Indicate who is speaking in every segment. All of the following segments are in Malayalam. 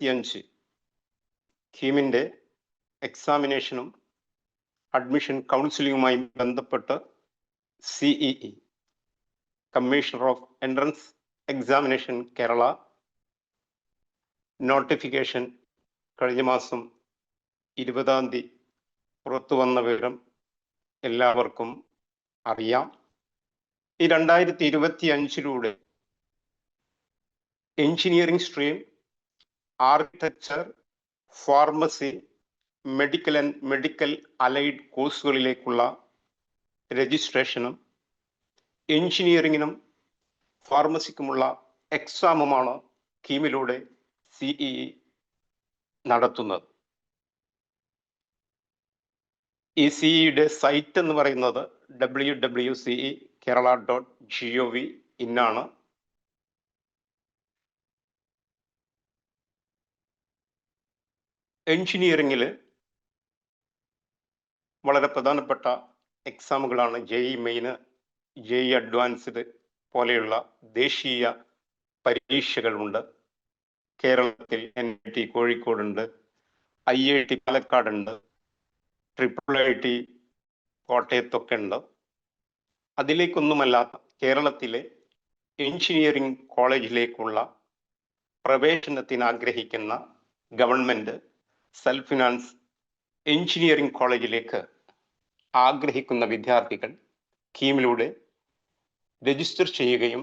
Speaker 1: 2025 കീമിൻ്റെ എക്സാമിനേഷനും അഡ്മിഷൻ കൗൺസിലിങ്ങുമായി ബന്ധപ്പെട്ട് CEE commissioner of entrance examination Kerala notification കഴിഞ്ഞ മാസം 20-ാം തീയതി പുറത്തു വന്ന വിവരം എല്ലാവർക്കും അറിയാം. ഈ 2025 engineering stream, architecture, pharmacy, medical and medical allied കോഴ്സുകളിലേക്കുള്ള രജിസ്ട്രേഷനും എഞ്ചിനീയറിംഗിനും ഫാർമസിക്കുമുള്ള എക്സാമുമാണ് കീമിലൂടെ CEE നടത്തുന്നത്. ഈ CEEയുടെ സൈറ്റ് എന്ന് പറയുന്നത് www.cekerala.gov.in ആണ്. എഞ്ചിനീയറിംഗിൽ വളരെ പ്രധാനപ്പെട്ട എക്സാമുകളാണ് JEE മെയിന്, JEE അഡ്വാൻസ്ഡ് പോലെയുള്ള ദേശീയ പരീക്ഷകളുണ്ട്. കേരളത്തിൽ NIT കോഴിക്കോടുണ്ട്, IIT പാലക്കാടുണ്ട്, IIIT കോട്ടയത്തൊക്കെ ഉണ്ട്. അതിലേക്കൊന്നുമല്ലാത്ത കേരളത്തിലെ എഞ്ചിനീയറിംഗ് കോളേജിലേക്കുള്ള പ്രവേശനത്തിന് ആഗ്രഹിക്കുന്ന ഗവൺമെൻറ് സെൽഫ് ഫിനാൻസ് എഞ്ചിനീയറിംഗ് കോളേജിലേക്ക് ആഗ്രഹിക്കുന്ന വിദ്യാർത്ഥികൾ കീമിലൂടെ രജിസ്റ്റർ ചെയ്യുകയും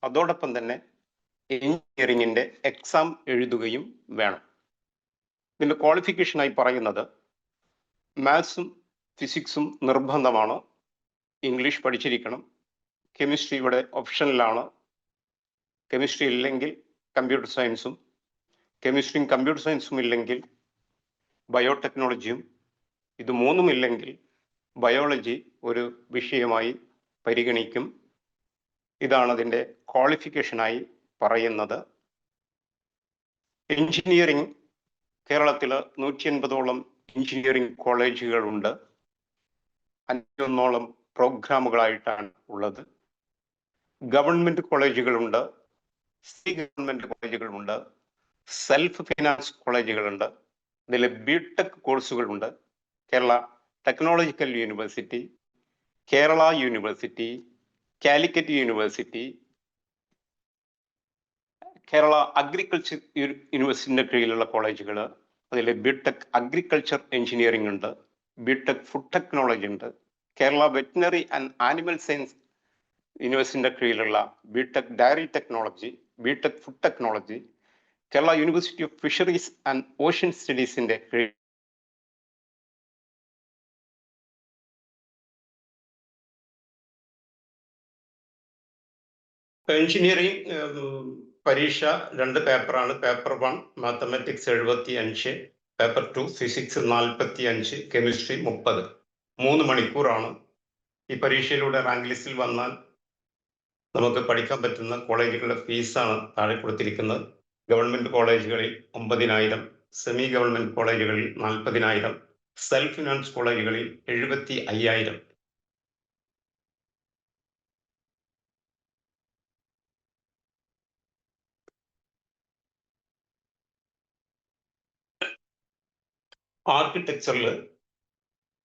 Speaker 1: അതോടൊപ്പം തന്നെ എഞ്ചിനീയറിംഗിൻ്റെ എക്സാം എഴുതുകയും വേണം. ഇതിൻ്റെ ക്വാളിഫിക്കേഷനായി പറയുന്നത് മാത്സും ഫിസിക്സും നിർബന്ധമാണ്, ഇംഗ്ലീഷ് പഠിച്ചിരിക്കണം, കെമിസ്ട്രി ഇവിടെ ഓപ്ഷനിലാണ്. കെമിസ്ട്രി ഇല്ലെങ്കിൽ കമ്പ്യൂട്ടർ സയൻസും, കെമിസ്ട്രിയും കമ്പ്യൂട്ടർ സയൻസും ഇല്ലെങ്കിൽ ബയോടെക്നോളജിയും, ഇത് മൂന്നുമില്ലെങ്കിൽ ബയോളജി ഒരു വിഷയമായി പരിഗണിക്കും. ഇതാണ് അതിൻ്റെ ക്വാളിഫിക്കേഷനായി പറയുന്നത്. എഞ്ചിനീയറിംഗ് കേരളത്തിൽ 180ഓളം എഞ്ചിനീയറിംഗ് കോളേജുകളുണ്ട്. 51ഓളം പ്രോഗ്രാമുകളായിട്ടാണ് ഉള്ളത്. ഗവൺമെൻറ് കോളേജുകളുണ്ട്, ഗവൺമെൻറ് കോളേജുകളുണ്ട്, സെൽഫ് ഫിനാൻസ് കോളേജുകളുണ്ട്. ഇതിൽ BTech കോഴ്സുകളുണ്ട്. Kerala technological university, Kerala university, Calicut university, Kerala agriculture യൂണിവേഴ്സിറ്റിൻ്റെ കീഴിലുള്ള കോളേജുകൾ. അതിൽ BTech അഗ്രികൾച്ചർ എഞ്ചിനീയറിംഗ് ഉണ്ട്, BTech ഫുഡ് ടെക്നോളജി ഉണ്ട്, Kerala veterinary and animal science യൂണിവേഴ്സിറ്റിൻ്റെ കീഴിലുള്ള BTech dairy technology, BTech food technology, Kerala university of fisheries and ocean സ്റ്റഡീസിൻ്റെ കീഴിൽ എഞ്ചിനീയറിംഗ് പരീക്ഷ 2 പേപ്പറാണ്. Paper 1 mathematics 75, paper 2 physics 45, chemistry 30. 3 മണിക്കൂറാണ്. ഈ പരീക്ഷയിലൂടെ റാങ്ക് ലിസ്റ്റിൽ വന്നാൽ നമുക്ക് പഠിക്കാൻ പറ്റുന്ന കോളേജുകളുടെ ഫീസാണ് താഴെ കൊടുത്തിരിക്കുന്നത്. ഗവൺമെൻറ് കോളേജുകളിൽ 9,000, സെമി ഗവൺമെൻറ് കോളേജുകളിൽ 40,000, സെൽഫ് ഫിനാൻസ് കോളേജുകളിൽ 75,000. ആർക്കിടെക്ചറിൽ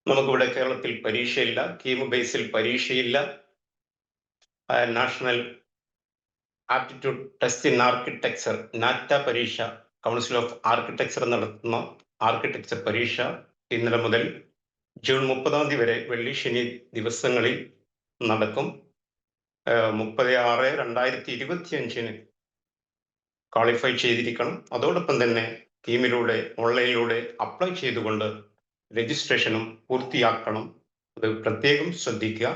Speaker 1: നമുക്കിവിടെ കേരളത്തിൽ പരീക്ഷയില്ല, കീം ബേസിൽ പരീക്ഷയില്ല. National aptitude test in architecture NATA പരീക്ഷ, കൗൺസിൽ ഓഫ് ആർക്കിടെക്ചർ നടത്തുന്ന ആർക്കിടെക്ചർ പരീക്ഷ ഇന്നലെ മുതൽ ജൂൺ 30-ാം തീയതി വരെ വെള്ളി ശനി ദിവസങ്ങളിൽ നടക്കും. 30/6/2025 ക്വാളിഫൈ ചെയ്തിരിക്കണം. അതോടൊപ്പം തന്നെ കീമിലൂടെ ഓൺലൈനിലൂടെ അപ്ലൈ ചെയ്തുകൊണ്ട് രജിസ്ട്രേഷനും പൂർത്തിയാക്കണം. അത് പ്രത്യേകം ശ്രദ്ധിക്കുക.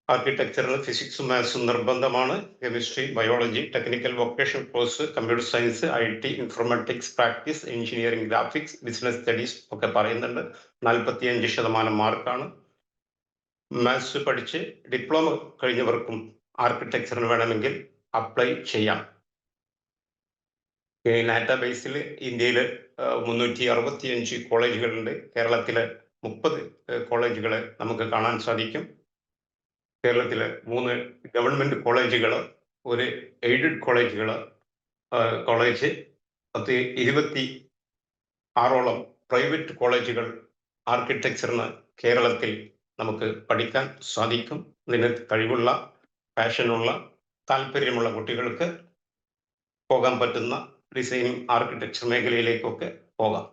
Speaker 1: ആർക്കിടെക്ചറിൽ ഫിസിക്സും മാത്സും നിർബന്ധമാണ്. Chemistry, biology, technical vocational course, computer science, IT, informatics practice, engineering, graphics, business studies ഒക്കെ പറയുന്നുണ്ട്. 45% മാർക്കാണ്. മാത്സ് പഠിച്ച് ഡിപ്ലോമ കഴിഞ്ഞവർക്കും ആർക്കിടെക്ചറിന് വേണമെങ്കിൽ അപ്ലൈ ചെയ്യാം. നാറ്റ ബേസിൽ ഇന്ത്യയിൽ 365 കോളേജുകളുണ്ട്. കേരളത്തിലെ 30 കോളേജുകളെ നമുക്ക് കാണാൻ സാധിക്കും. കേരളത്തിലെ 3 ഗവൺമെൻറ് കോളേജുകൾ, ഒരു എയ്ഡഡ് കോളേജ് 26ഓളം പ്രൈവറ്റ് കോളേജുകൾ ആർക്കിടെക്ചറിന് കേരളത്തിൽ നമുക്ക് പഠിക്കാൻ സാധിക്കും. ഇതിന് കഴിവുള്ള, പാഷനുള്ള, താല്പര്യമുള്ള കുട്ടികൾക്ക് പോകാൻ പറ്റുന്ന ഡിസൈനിങ്, ആർക്കിടെക്ചർ മേഖലയിലേക്കൊക്കെ പോകാം.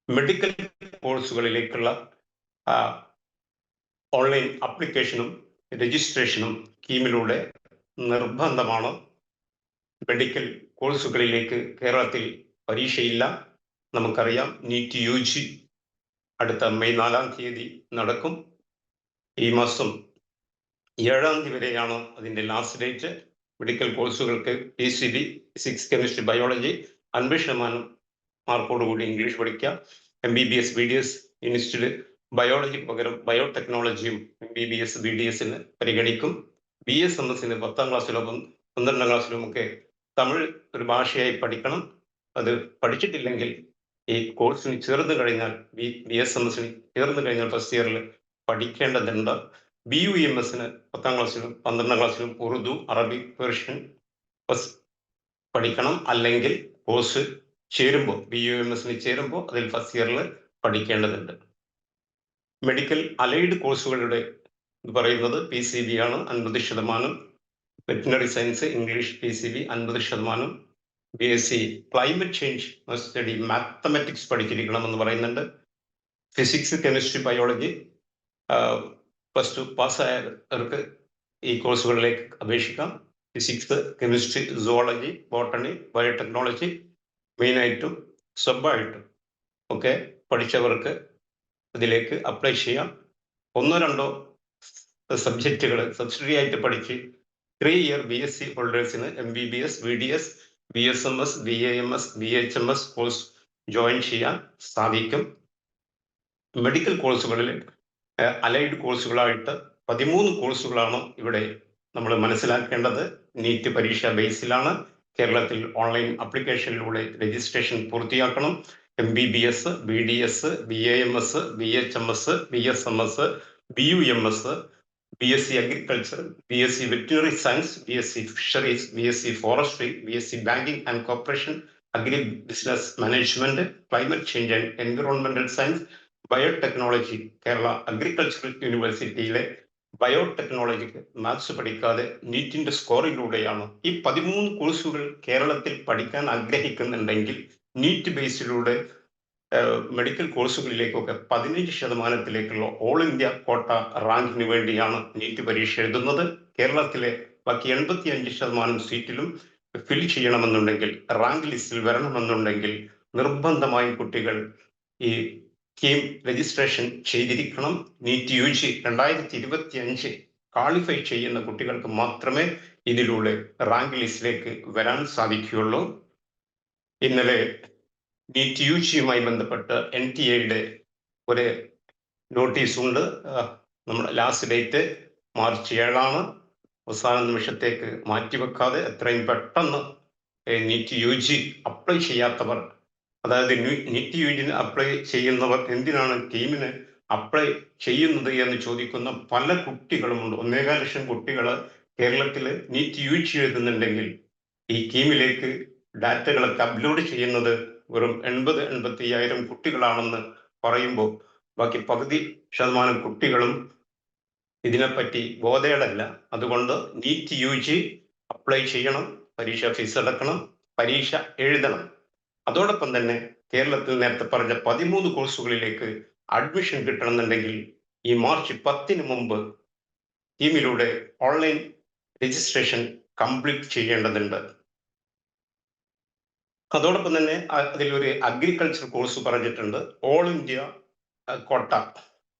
Speaker 1: മെഡിക്കൽ കോഴ്സുകളിലേക്കുള്ള ഓൺലൈൻ ആപ്ലിക്കേഷനും രജിസ്ട്രേഷനും കീമിലൂടെ നിർബന്ധമാണ്. മെഡിക്കൽ കോഴ്സുകളിലേക്ക് കേരളത്തിൽ പരീക്ഷയില്ല. നമുക്കറിയാം, നീറ്റ് UG അടുത്ത മെയ് 4-ാം തീയതി നടക്കും. ഈ മാസം 7-ാം തീയതി വരെയാണ് അതിൻ്റെ ലാസ്റ്റ് ഡേറ്റ്. മെഡിക്കൽ കോഴ്സുകൾക്ക് PCB, ഫിസിക്സ്, കെമിസ്ട്രി, ബയോളജി 50% മാർക്കോടുകൂടി ഇംഗ്ലീഷ് പഠിക്കാം. MBBS, BDS യൂണിവേഴ്സിറ്റിയിൽ ബയോളജിക്ക് പകരം ബയോടെക്നോളജിയും MBBS, BDSന് പരിഗണിക്കും. BSMSന് 10-ാം ക്ലാസ്സിലോ 12-ാം ക്ലാസ്സിലും ഒക്കെ തമിഴ് ഒരു ഭാഷയായി പഠിക്കണം. അത് പഠിച്ചിട്ടില്ലെങ്കിൽ ഈ കോഴ്സിന് ചേർന്ന് കഴിഞ്ഞാൽ, BSMSന് ചേർന്ന് കഴിഞ്ഞാൽ ഫസ്റ്റ് ഇയറിൽ പഠിക്കേണ്ടതുണ്ട്. BUMSന് 10-ാം ക്ലാസ്സിലും 12-ാം ക്ലാസ്സിലും ഉറുദു, അറബിക്, പേർഷ്യൻ പഠിക്കണം. അല്ലെങ്കിൽ കോഴ്സ് ചേരുമ്പോൾ, BUMSന് ചേരുമ്പോൾ അതിൽ ഫസ്റ്റ് ഇയറിൽ പഠിക്കേണ്ടതുണ്ട്. മെഡിക്കൽ അലൈഡ് കോഴ്സുകളുടെ പറയുന്നത് PCB ആണ്, 50%. Veterinary science, English, PCB 50%. BSc climate change study, mathematics പഠിച്ചിരിക്കണമെന്ന് പറയുന്നുണ്ട്. ഫിസിക്സ്, കെമിസ്ട്രി, ബയോളജി +2 പാസ്സായവർക്ക് ഈ കോഴ്സുകളിലേക്ക് അപേക്ഷിക്കാം. Physics, chemistry, zoology, botany, biotechnology മെയിനായിട്ടും സബായിട്ടും ഒക്കെ പഠിച്ചവർക്ക് അതിലേക്ക് അപ്ലൈ ചെയ്യാം. 1-2 സബ്ജക്റ്റുകൾ സബ്സിഡി ആയിട്ട് പഠിച്ച് 3 year BSc ഹോൾഡേഴ്സിന് MBBS, BDS, BSMS, BAMS, BHMS course join ചെയ്യാൻ സാധിക്കും. മെഡിക്കൽ കോഴ്സുകളിൽ അലൈഡ് കോഴ്സുകളായിട്ട് 13 കോഴ്സുകളാണ് ഇവിടെ നമ്മൾ മനസ്സിലാക്കേണ്ടത്. നീറ്റ് പരീക്ഷ ബേസിലാണ്. കേരളത്തിൽ ഓൺലൈൻ ആപ്ലിക്കേഷനിലൂടെ രജിസ്ട്രേഷൻ പൂർത്തിയാക്കണം. MBBS, BDS, BAMS, BHMS, BSMS, BUMS, BSc agriculture, BSc veterinary science, BSc fisheries, BSc forestry, BSc banking and corporation, agri business management, climate change and environmental science, biotechnology. Kerala agricultural യൂണിവേഴ്സിറ്റിയിലെ ബയോടെക്നോളജിക്ക് മാത്സ് പഠിക്കാതെ നീറ്റിന്റെ സ്കോറിലൂടെയാണ്. ഈ 13 കോഴ്സുകൾ കേരളത്തിൽ പഠിക്കാൻ ആഗ്രഹിക്കുന്നുണ്ടെങ്കിൽ നീറ്റ് ബേസിലൂടെ മെഡിക്കൽ കോഴ്സുകളിലേക്കൊക്കെ 15%-ലേക്കുള്ള ഓൾ ഇന്ത്യ കോട്ട റാങ്കിന് വേണ്ടിയാണ് നീറ്റ് പരീക്ഷ എഴുതുന്നത്. കേരളത്തിലെ ബാക്കി 85% സീറ്റിലും ഫിൽ ചെയ്യണമെന്നുണ്ടെങ്കിൽ, റാങ്ക് ലിസ്റ്റിൽ വരണമെന്നുണ്ടെങ്കിൽ നിർബന്ധമായും കുട്ടികൾ ഈ കീം രജിസ്ട്രേഷൻ ചെയ്തിരിക്കണം. നീറ്റ് UG 2025 ക്വാളിഫൈ ചെയ്യുന്ന കുട്ടികൾക്ക് മാത്രമേ ഇതിലൂടെ റാങ്ക് ലിസ്റ്റിലേക്ക് വരാൻ സാധിക്കുകയുള്ളൂ. ഇന്നലെ നീറ്റ് UGയുമായി ബന്ധപ്പെട്ട് NTA-യുടെ ഒരു നോട്ടീസ് ഉണ്ട്. നമ്മുടെ ലാസ്റ്റ് ഡേറ്റ് മാർച്ച് 7-ആണ്. അവസാന നിമിഷത്തേക്ക് മാറ്റിവെക്കാതെ എത്രയും പെട്ടെന്ന് നീറ്റ് UG അപ്ലൈ ചെയ്യാത്തവർ, അതായത് നീറ്റ് UGന് അപ്ലൈ ചെയ്യുന്നവർ എന്തിനാണ് കീമിന് അപ്ലൈ ചെയ്യുന്നത് എന്ന് ചോദിക്കുന്ന പല കുട്ടികളുമുണ്ട്. 1.25 ലക്ഷം കുട്ടികൾ കേരളത്തിൽ നീറ്റ് UG എഴുതുന്നുണ്ടെങ്കിൽ ഈ കീമിലേക്ക് ഡാറ്റകളൊക്കെ അപ്ലോഡ് ചെയ്യുന്നത് വെറും 80-85,000 കുട്ടികളാണെന്ന് പറയുമ്പോൾ ബാക്കി 10% കുട്ടികളും ഇതിനെപ്പറ്റി ബോധേടല്ല. അതുകൊണ്ട് നീറ്റ് UG അപ്ലൈ ചെയ്യണം, പരീക്ഷ ഫീസ് അടക്കണം, പരീക്ഷ എഴുതണം. അതോടൊപ്പം തന്നെ കേരളത്തിൽ നേരത്തെ പറഞ്ഞ 13 കോഴ്സുകളിലേക്ക് അഡ്മിഷൻ കിട്ടണമെന്നുണ്ടെങ്കിൽ ഈ മാർച്ച് 10-ന് മുമ്പ് ടീമിലൂടെ ഓൺലൈൻ രജിസ്ട്രേഷൻ കംപ്ലീറ്റ് ചെയ്യേണ്ടതുണ്ട്. അതോടൊപ്പം തന്നെ അതിലൊരു അഗ്രികൾച്ചർ കോഴ്സ് പറഞ്ഞിട്ടുണ്ട്. ഓൾ ഇന്ത്യ കോട്ട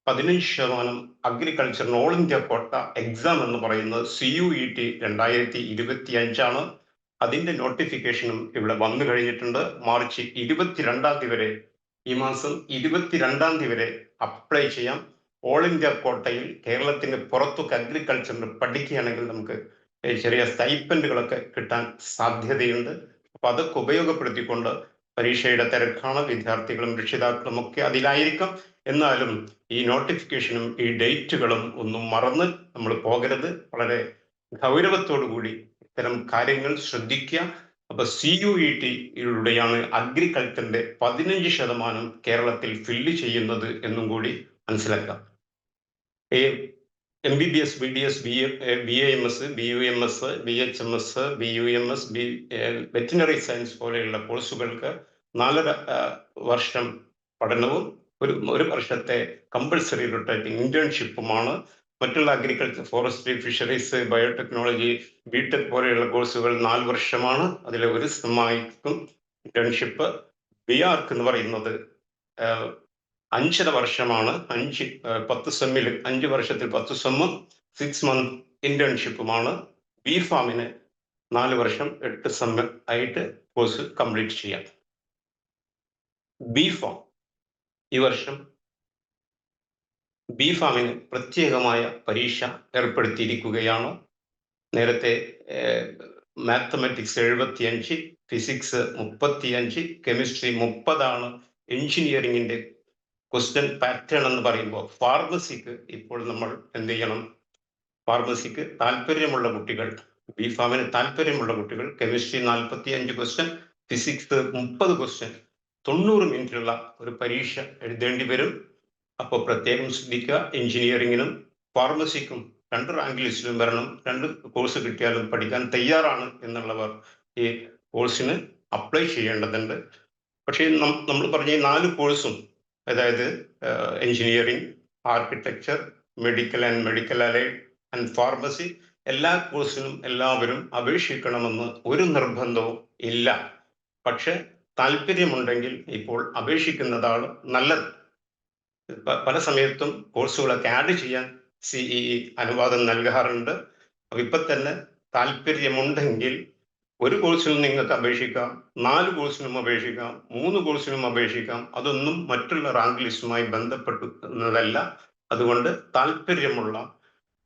Speaker 1: 15% അഗ്രികൾച്ചറിന് ഓൾ ഇന്ത്യ കോട്ട എക്സാം എന്ന് പറയുന്നത് CUET 2025 അതിന്റെ നോട്ടിഫിക്കേഷനും ഇവിടെ വന്നു കഴിഞ്ഞിട്ടുണ്ട്. മാർച്ച് 22-ാം തീയതി വരെ, ഈ മാസം 22-ാം തീയതി വരെ അപ്ലൈ ചെയ്യാം. ഓൾ ഇന്ത്യ കോട്ടയിൽ കേരളത്തിന് പുറത്തൊക്കെ അഗ്രികൾച്ചറിന് പഠിക്കുകയാണെങ്കിൽ നമുക്ക് ചെറിയ സ്റ്റൈപ്പൻഡുകളൊക്കെ കിട്ടാൻ സാധ്യതയുണ്ട്. അപ്പൊ അതൊക്കെ ഉപയോഗപ്പെടുത്തിക്കൊണ്ട്, പരീക്ഷയുടെ തിരക്കാണ്, വിദ്യാർത്ഥികളും രക്ഷിതാക്കളും ഒക്കെ അതിലായിരിക്കാം. എന്നാലും ഈ നോട്ടിഫിക്കേഷനും ഈ ഡേറ്റുകളും ഒന്നും മറന്ന് നമ്മൾ പോകരുത്. വളരെ ഗൗരവത്തോടു കൂടി ഇത്തരം കാര്യങ്ങൾ ശ്രദ്ധിക്കുക. അപ്പൊ CUET-യിലൂടെയാണ് അഗ്രികൾച്ചറിന്റെ 15% കേരളത്തിൽ ഫില്ല് ചെയ്യുന്നത് എന്നും കൂടി മനസ്സിലാക്കാം. MBBS, BDS, BAMS, BUMS, BHMS, BUMS, veterinary science പോലെയുള്ള കോഴ്സുകൾക്ക് 4.5 വർഷം പഠനവും ഒരു വർഷത്തെ കമ്പൾസറി റൊട്ടേറ്റിംഗ് ഇന്റേൺഷിപ്പുമാണ്. മറ്റുള്ള agriculture, forestry, fisheries, biotechnology, BTech പോലെയുള്ള കോഴ്സുകൾ 4 വർഷമാണ്. അതിലെ ഒരു സെമ്മായിരിക്കും ഇന്റേൺഷിപ്പ്. BARC എന്ന് പറയുന്നത് 5.5 വർഷമാണ്. 10 സെമ്മിൽ 5 വർഷത്തിൽ 10 സെമ്മും 6 മന്ത് ഇന്റേൺഷിപ്പുമാണ്. BPharm-ന് 4 വർഷം 8 സെമ്മ് ആയിട്ട് കോഴ്സ് കംപ്ലീറ്റ് ചെയ്യാം. BPharm ഈ വർഷം BPharm-ന് പ്രത്യേകമായ പരീക്ഷ ഏർപ്പെടുത്തിയിരിക്കുകയാണ്. നേരത്തെ മാത്തമാറ്റിക്സ് 75, ഫിസിക്സ് 35, കെമിസ്ട്രി 30 എഞ്ചിനീയറിംഗിന്റെ ക്വസ്റ്റ്യൻ പാറ്റേൺ എന്ന് പറയുമ്പോൾ ഫാർമസിക്ക് ഇപ്പോൾ നമ്മൾ എന്ത് ചെയ്യണം? ഫാർമസിക്ക് താല്പര്യമുള്ള കുട്ടികൾ, BPharm-ന് താല്പര്യമുള്ള കുട്ടികൾ കെമിസ്ട്രി 45 ക്വസ്റ്റ്യൻ, ഫിസിക്സ് 30 ക്വസ്റ്റ്യൻ, 90 മിനിറ്റുള്ള ഒരു പരീക്ഷ എഴുതേണ്ടി വരും. അപ്പോൾ പ്രത്യേകം ശ്രദ്ധിക്കുക. എഞ്ചിനീയറിംഗിനും ഫാർമസിക്കും 2 റാങ്ക് ലിസ്റ്റിലും വരണം. 2 കോഴ്സ് കിട്ടിയാലും പഠിക്കാൻ തയ്യാറാണ് എന്നുള്ളവർ ഈ കോഴ്സിന് അപ്ലൈ ചെയ്യേണ്ടതുണ്ട്. പക്ഷേ നമ്മൾ പറഞ്ഞ 4 കോഴ്സും, അതായത് engineering, architecture, medical and medical allied and pharmacy, എല്ലാ കോഴ്സിനും എല്ലാവരും അപേക്ഷിക്കണമെന്ന് ഒരു നിർബന്ധവും ഇല്ല. പക്ഷെ താല്പര്യമുണ്ടെങ്കിൽ ഇപ്പോൾ അപേക്ഷിക്കുന്നതാണ് നല്ലത്. പല സമയത്തും കോഴ്സുകളൊക്കെ ആഡ് ചെയ്യാൻ CEE അനുവാദം നൽകാറുണ്ട്. അപ്പൊ ഇപ്പൊ തന്നെ താല്പര്യമുണ്ടെങ്കിൽ ഒരു കോഴ്സിനും നിങ്ങൾക്ക് അപേക്ഷിക്കാം, 4 കോഴ്സിനും അപേക്ഷിക്കാം, 3 കോഴ്സിനും അപേക്ഷിക്കാം. അതൊന്നും മറ്റുള്ള റാങ്ക് ലിസ്റ്റുമായി ബന്ധപ്പെടുന്നതല്ല. അതുകൊണ്ട് താല്പര്യമുള്ള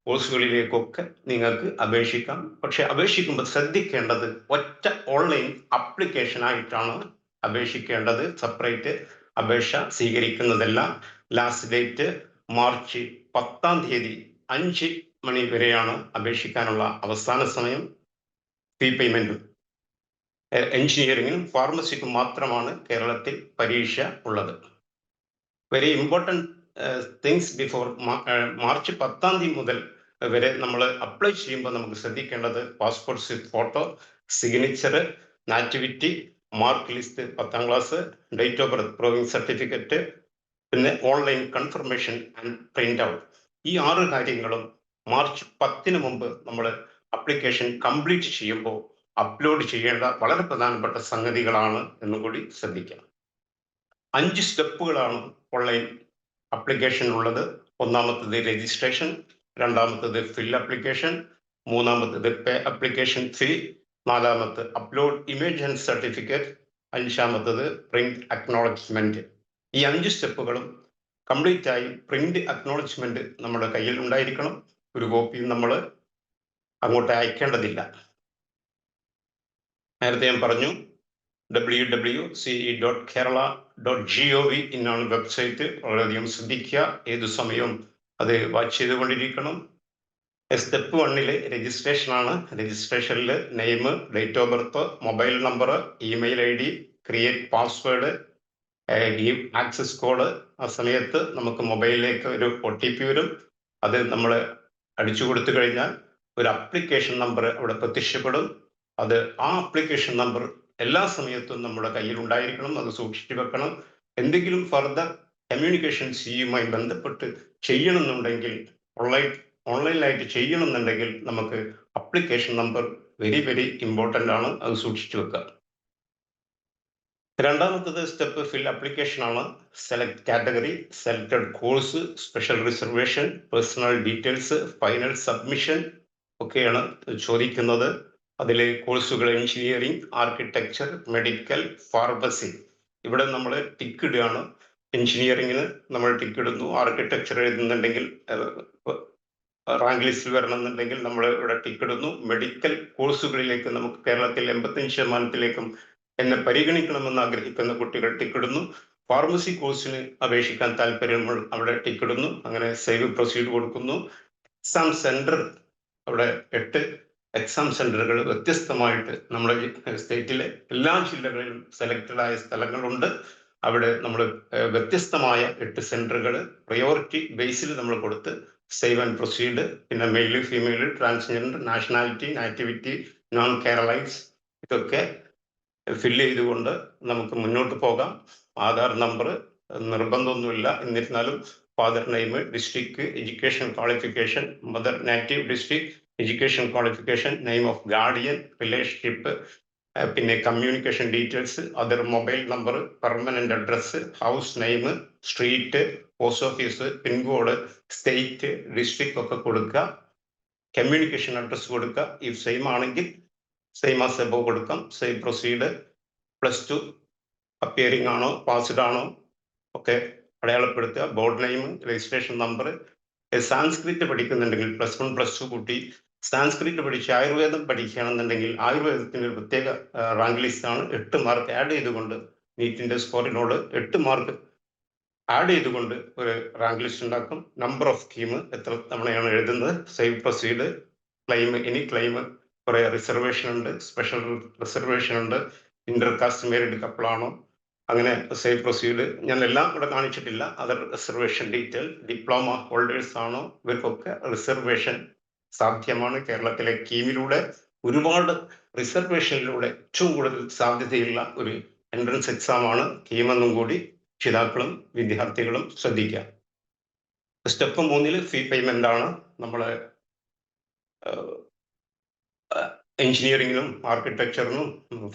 Speaker 1: കോഴ്സുകളിലേക്കൊക്കെ നിങ്ങൾക്ക് അപേക്ഷിക്കാം. പക്ഷെ അപേക്ഷിക്കുമ്പോൾ ശ്രദ്ധിക്കേണ്ടത് ഒറ്റ ഓൺലൈൻ അപ്ലിക്കേഷൻ ആയിട്ടാണ് അപേക്ഷിക്കേണ്ടത്. സെപ്പറേറ്റ് അപേക്ഷ സ്വീകരിക്കുന്നതല്ല. ലാസ്റ്റ് ഡേറ്റ് മാർച്ച് 10 5 മണി വരെയാണ് അപേക്ഷിക്കാനുള്ള അവസാന സമയം. ഫീ പേയ്മെന്റും എഞ്ചിനീയറിംഗിനും ഫാർമസിക്കും മാത്രമാണ് കേരളത്തിൽ പരീക്ഷ ഉള്ളത്. Very important things before March 10 മുതൽ വരെ നമ്മൾ അപ്ലൈ ചെയ്യുമ്പോൾ നമുക്ക് ശ്രദ്ധിക്കേണ്ടത് passport size photo, signature, nativity, mark list, 10ാം class, date of birth proving certificate, പിന്നെ online confirmation and print out. ഈ 6 കാര്യങ്ങളും മാർച്ച് 10 മുമ്പ് നമ്മൾ അപ്ലിക്കേഷൻ കംപ്ലീറ്റ് ചെയ്യുമ്പോൾ അപ്ലോഡ് ചെയ്യേണ്ട വളരെ പ്രധാനപ്പെട്ട സംഗതികളാണ് എന്നും കൂടി ശ്രദ്ധിക്കണം. 5 സ്റ്റെപ്പുകളാണ് ഓൺലൈൻ അപ്ലിക്കേഷൻ ഉള്ളത്. ഒന്നാമത്തത് രജിസ്ട്രേഷൻ, രണ്ടാമത്തത് ഫിൽ അപ്ലിക്കേഷൻ, മൂന്നാമത്തത് പേ അപ്ലിക്കേഷൻ ഫീ, നാലാമത്തെ അപ്ലോഡ് ഇമേജ് ആൻഡ് സർട്ടിഫിക്കറ്റ്, 5ാമത്തത് പ്രിന്റ് അക്നോളജ്മെന്റ്. ഈ 5 സ്റ്റെപ്പുകളും കംപ്ലീറ്റ് ആയി പ്രിന്റ് അക്നോളജ്മെന്റ് നമ്മുടെ കയ്യിൽ ഉണ്ടായിരിക്കണം. ഒരു കോപ്പിയും നമ്മൾ അങ്ങോട്ട് അയക്കേണ്ടതില്ല. നേരത്തെ ഞാൻ പറഞ്ഞു www.ce.kerala.gov എന്നാണ് വെബ്സൈറ്റ്. വളരെയധികം ശ്രദ്ധിക്കുക. ഏതു സമയവും അത് വാച്ച് ചെയ്തുകൊണ്ടിരിക്കണം. സ്റ്റെപ്പ് 1 രജിസ്ട്രേഷൻ ആണ്. രജിസ്ട്രേഷനിൽ name, date of birth, mobile number, email ID, create password, give access code. ആ സമയത്ത് നമുക്ക് മൊബൈലിലേക്ക് ഒരു OTP വരും. അത് നമ്മൾ അടിച്ചു കൊടുത്തു കഴിഞ്ഞാൽ ഒരു അപ്ലിക്കേഷൻ നമ്പർ അവിടെ പ്രത്യക്ഷപ്പെടും. അത് ആ അപ്ലിക്കേഷൻ നമ്പർ എല്ലാ സമയത്തും നമ്മുടെ കയ്യിൽ ഉണ്ടായിരിക്കണം. അത് സൂക്ഷിച്ചു വെക്കണം. എന്തെങ്കിലും ഫർദർ കമ്മ്യൂണിക്കേഷൻ CEയുമായി ബന്ധപ്പെട്ട് ചെയ്യണമെന്നുണ്ടെങ്കിൽ, ഓൺലൈനിലായിട്ട് ചെയ്യണമെന്നുണ്ടെങ്കിൽ നമുക്ക് അപ്ലിക്കേഷൻ നമ്പർ വെരി ഇമ്പോർട്ടൻ്റ് ആണ്. അത് സൂക്ഷിച്ചു വെക്കുക. രണ്ടാമത്തത് സ്റ്റെപ്പ് ഫിൽ അപ്ലിക്കേഷൻ ആണ്. Select category, selected course, special reservation, personal details, final submission ഒക്കെയാണ് ചോദിക്കുന്നത്. അതിൽ കോഴ്സുകൾ എഞ്ചിനീയറിംഗ്, ആർക്കിടെക്ചർ, മെഡിക്കൽ, ഫാർമസി. ഇവിടെ നമ്മൾ ടിക്ക് ഇടുകയാണ്. എഞ്ചിനീയറിംഗിന് നമ്മൾ ടിക്ക് ഇടുന്നു. ആർക്കിടെക്ചർ എഴുതുന്നുണ്ടെങ്കിൽ, റാങ്ക് ലിസ്റ്റിൽ വരണമെന്നുണ്ടെങ്കിൽ നമ്മൾ ഇവിടെ ടിക്ക് ഇടുന്നു. മെഡിക്കൽ കോഴ്സുകളിലേക്ക് നമുക്ക് കേരളത്തിൽ 85% എന്നെ പരിഗണിക്കണമെന്ന് ആഗ്രഹിക്കുന്ന കുട്ടികൾ ടിക്കിടുന്നു. ഫാർമസി കോഴ്സിന് അപേക്ഷിക്കാൻ താല്പര്യമുള്ള അവിടെ ടിക്കിടുന്നു. അങ്ങനെ സേവ് പ്രൊസീഡ് കൊടുക്കുന്നു. എക്സാം സെന്റർ അവിടെ 8 എക്സാം സെന്ററുകൾ വ്യത്യസ്തമായിട്ട് നമ്മുടെ സ്റ്റേറ്റിലെ എല്ലാ ജില്ലകളിലും സെലക്റ്റഡ് ആയ സ്ഥലങ്ങളുണ്ട്. അവിടെ നമ്മൾ വ്യത്യസ്തമായ 8 സെന്ററുകൾ പ്രയോറിറ്റി ബേസിൽ നമ്മൾ കൊടുത്ത് സേവ് ആൻഡ് പ്രൊസീഡ്, പിന്നെ male female, transgender, nationality, nativity, non Keralites, ഇതൊക്കെ ഫില്ല് ചെയ്തുകൊണ്ട് നമുക്ക് മുന്നോട്ട് പോകാം. ആധാർ നമ്പർ നിർബന്ധമൊന്നുമില്ല, എന്നിരുന്നാലും father name, district, education qualification, mother native district, education qualification, name of guardian, relationship, പിന്നെ communication details, other mobile number, permanent address, house name, street, post office, pincode, state, district ഒക്കെ കൊടുക്കുക. കമ്മ്യൂണിക്കേഷൻ അഡ്രസ് കൊടുക്കുക. ഇഫ് സെയിം ആണെങ്കിൽ സെയിം ആസ് എബോവ് കൊടുക്കാം. Save proceed. +2 അപ്പിയറിംഗ് ആണോ പാസ്ഡ് ആണോ ഒക്കെ അടയാളപ്പെടുത്തുക. Board name, registration number. Sanskrit പഠിക്കുന്നുണ്ടെങ്കിൽ +1 +2 കൂട്ടി സാൻസ്ക്രിറ്റ് പഠിച്ച് ആയുർവേദം പഠിക്കുകയാണെന്നുണ്ടെങ്കിൽ ആയുർവേദത്തിന് ഒരു പ്രത്യേക റാങ്ക് ലിസ്റ്റ് ആണ്. 8 മാർക്ക് ആഡ് ചെയ്തുകൊണ്ട് നീറ്റിന്റെ സ്കോറിനോട് 8 മാർക്ക് ആഡ് ചെയ്തുകൊണ്ട് ഒരു റാങ്ക് ലിസ്റ്റ് ഉണ്ടാക്കും. നമ്പർ ഓഫ് സ്കീം, എത്ര തവണയാണ് എഴുതുന്നത്. Save proceed. ക്ലെയിം, ഇനി ക്ലെയിം കുറെ റിസർവേഷൻ ഉണ്ട്, സ്പെഷ്യൽ റിസർവേഷൻ ഉണ്ട്, ഇന്റർ കാസ്റ്റ് മേരിഡ് കപ്പിൾ ആണോ, അങ്ങനെ സേവ് പ്രൊസീഡ്. ഞാൻ എല്ലാം ഇവിടെ കാണിച്ചിട്ടില്ല. Other reservation detail, diploma holders ആണോ, ഇവർക്കൊക്കെ റിസർവേഷൻ സാധ്യമാണ്. കേരളത്തിലെ കീമിലൂടെ ഒരുപാട് റിസർവേഷനിലൂടെ ഏറ്റവും കൂടുതൽ സാധ്യതയുള്ള ഒരു എൻട്രൻസ് എക്സാം ആണ് കീമെന്നും കൂടി രക്ഷിതാക്കളും വിദ്യാർത്ഥികളും ശ്രദ്ധിക്കുക. സ്റ്റെപ്പ് 3 ഫീ പേയ്മെന്റ് ആണ്. നമ്മള് എഞ്ചിനീയറിംഗിനും ആർക്കിടെക്ചറിനും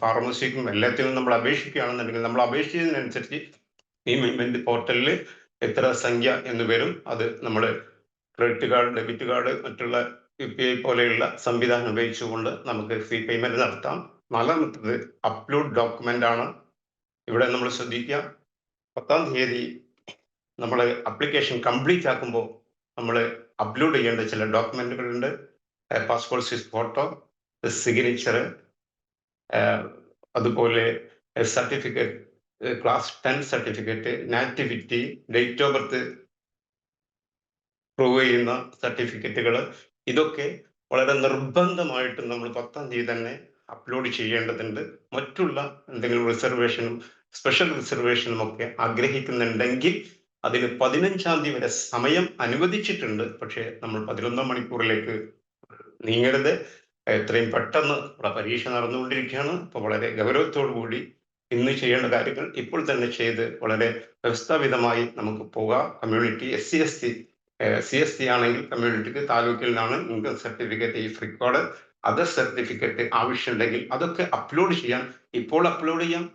Speaker 1: ഫാർമസിക്കും എല്ലാത്തിനും നമ്മൾ അപേക്ഷിക്കുകയാണെന്നുണ്ടെങ്കിൽ നമ്മൾ അപേക്ഷിച്ചതിനനുസരിച്ച് ഈ പേയ്മെന്റ് പോർട്ടലിൽ എത്ര സംഖ്യ എന്ന് വരും. അത് നമ്മൾ ക്രെഡിറ്റ് കാർഡ്, ഡെബിറ്റ് കാർഡ്, മറ്റുള്ള UPI പോലെയുള്ള സംവിധാനം ഉപയോഗിച്ചുകൊണ്ട് നമുക്ക് ഫീ പേയ്മെന്റ് നടത്താം. 4-മത്തത് അപ്ലോഡ് ഡോക്യുമെന്റ് ആണ്. ഇവിടെ നമ്മൾ ശ്രദ്ധിക്കുക, 10-ാം തീയതി നമ്മൾ അപ്ലിക്കേഷൻ കംപ്ലീറ്റ് ആക്കുമ്പോൾ നമ്മൾ അപ്ലോഡ് ചെയ്യേണ്ട ചില ഡോക്യുമെന്റുകളുണ്ട്. പാസ്പോർട്ട് സൈസ് ഫോട്ടോ, സിഗ്നേച്ചർ, അതുപോലെ certificate, class 10 certificate, nativity, date of birth prove ചെയ്യുന്ന സർട്ടിഫിക്കറ്റുകൾ, ഇതൊക്കെ വളരെ നിർബന്ധമായിട്ട് നമ്മൾ 10-ാം തീയതി തന്നെ അപ്ലോഡ് ചെയ്യേണ്ടതുണ്ട്. മറ്റുള്ള എന്തെങ്കിലും റിസർവേഷനും സ്പെഷ്യൽ റിസർവേഷനും ഒക്കെ ആഗ്രഹിക്കുന്നുണ്ടെങ്കിൽ അതിന് 15-ാം തീയതി വരെ സമയം അനുവദിച്ചിട്ടുണ്ട്. പക്ഷേ നമ്മൾ 11-ാം മണിക്കൂറിലേക്ക് നീങ്ങരുത്. എത്രയും പെട്ടെന്ന് ഇവിടെ പരീക്ഷ നടന്നുകൊണ്ടിരിക്കുകയാണ്. അപ്പോൾ വളരെ ഗൗരവത്തോടു കൂടി ഇന്ന് ചെയ്യേണ്ട കാര്യങ്ങൾ ഇപ്പോൾ തന്നെ ചെയ്ത് വളരെ വ്യവസ്ഥാപിതമായി നമുക്ക് പോകാം. കമ്മ്യൂണിറ്റി CST ആണെങ്കിൽ കമ്മ്യൂണിറ്റിക്ക്, താലൂക്കിൽ നിന്നാണ് ഇൻകം സർട്ടിഫിക്കറ്റ്, ഈ റെക്കോർഡ്, അതർ സർട്ടിഫിക്കറ്റ് ആവശ്യമുണ്ടെങ്കിൽ അതൊക്കെ അപ്ലോഡ് ചെയ്യാം. ഇപ്പോൾ അപ്ലോഡ് ചെയ്യാം.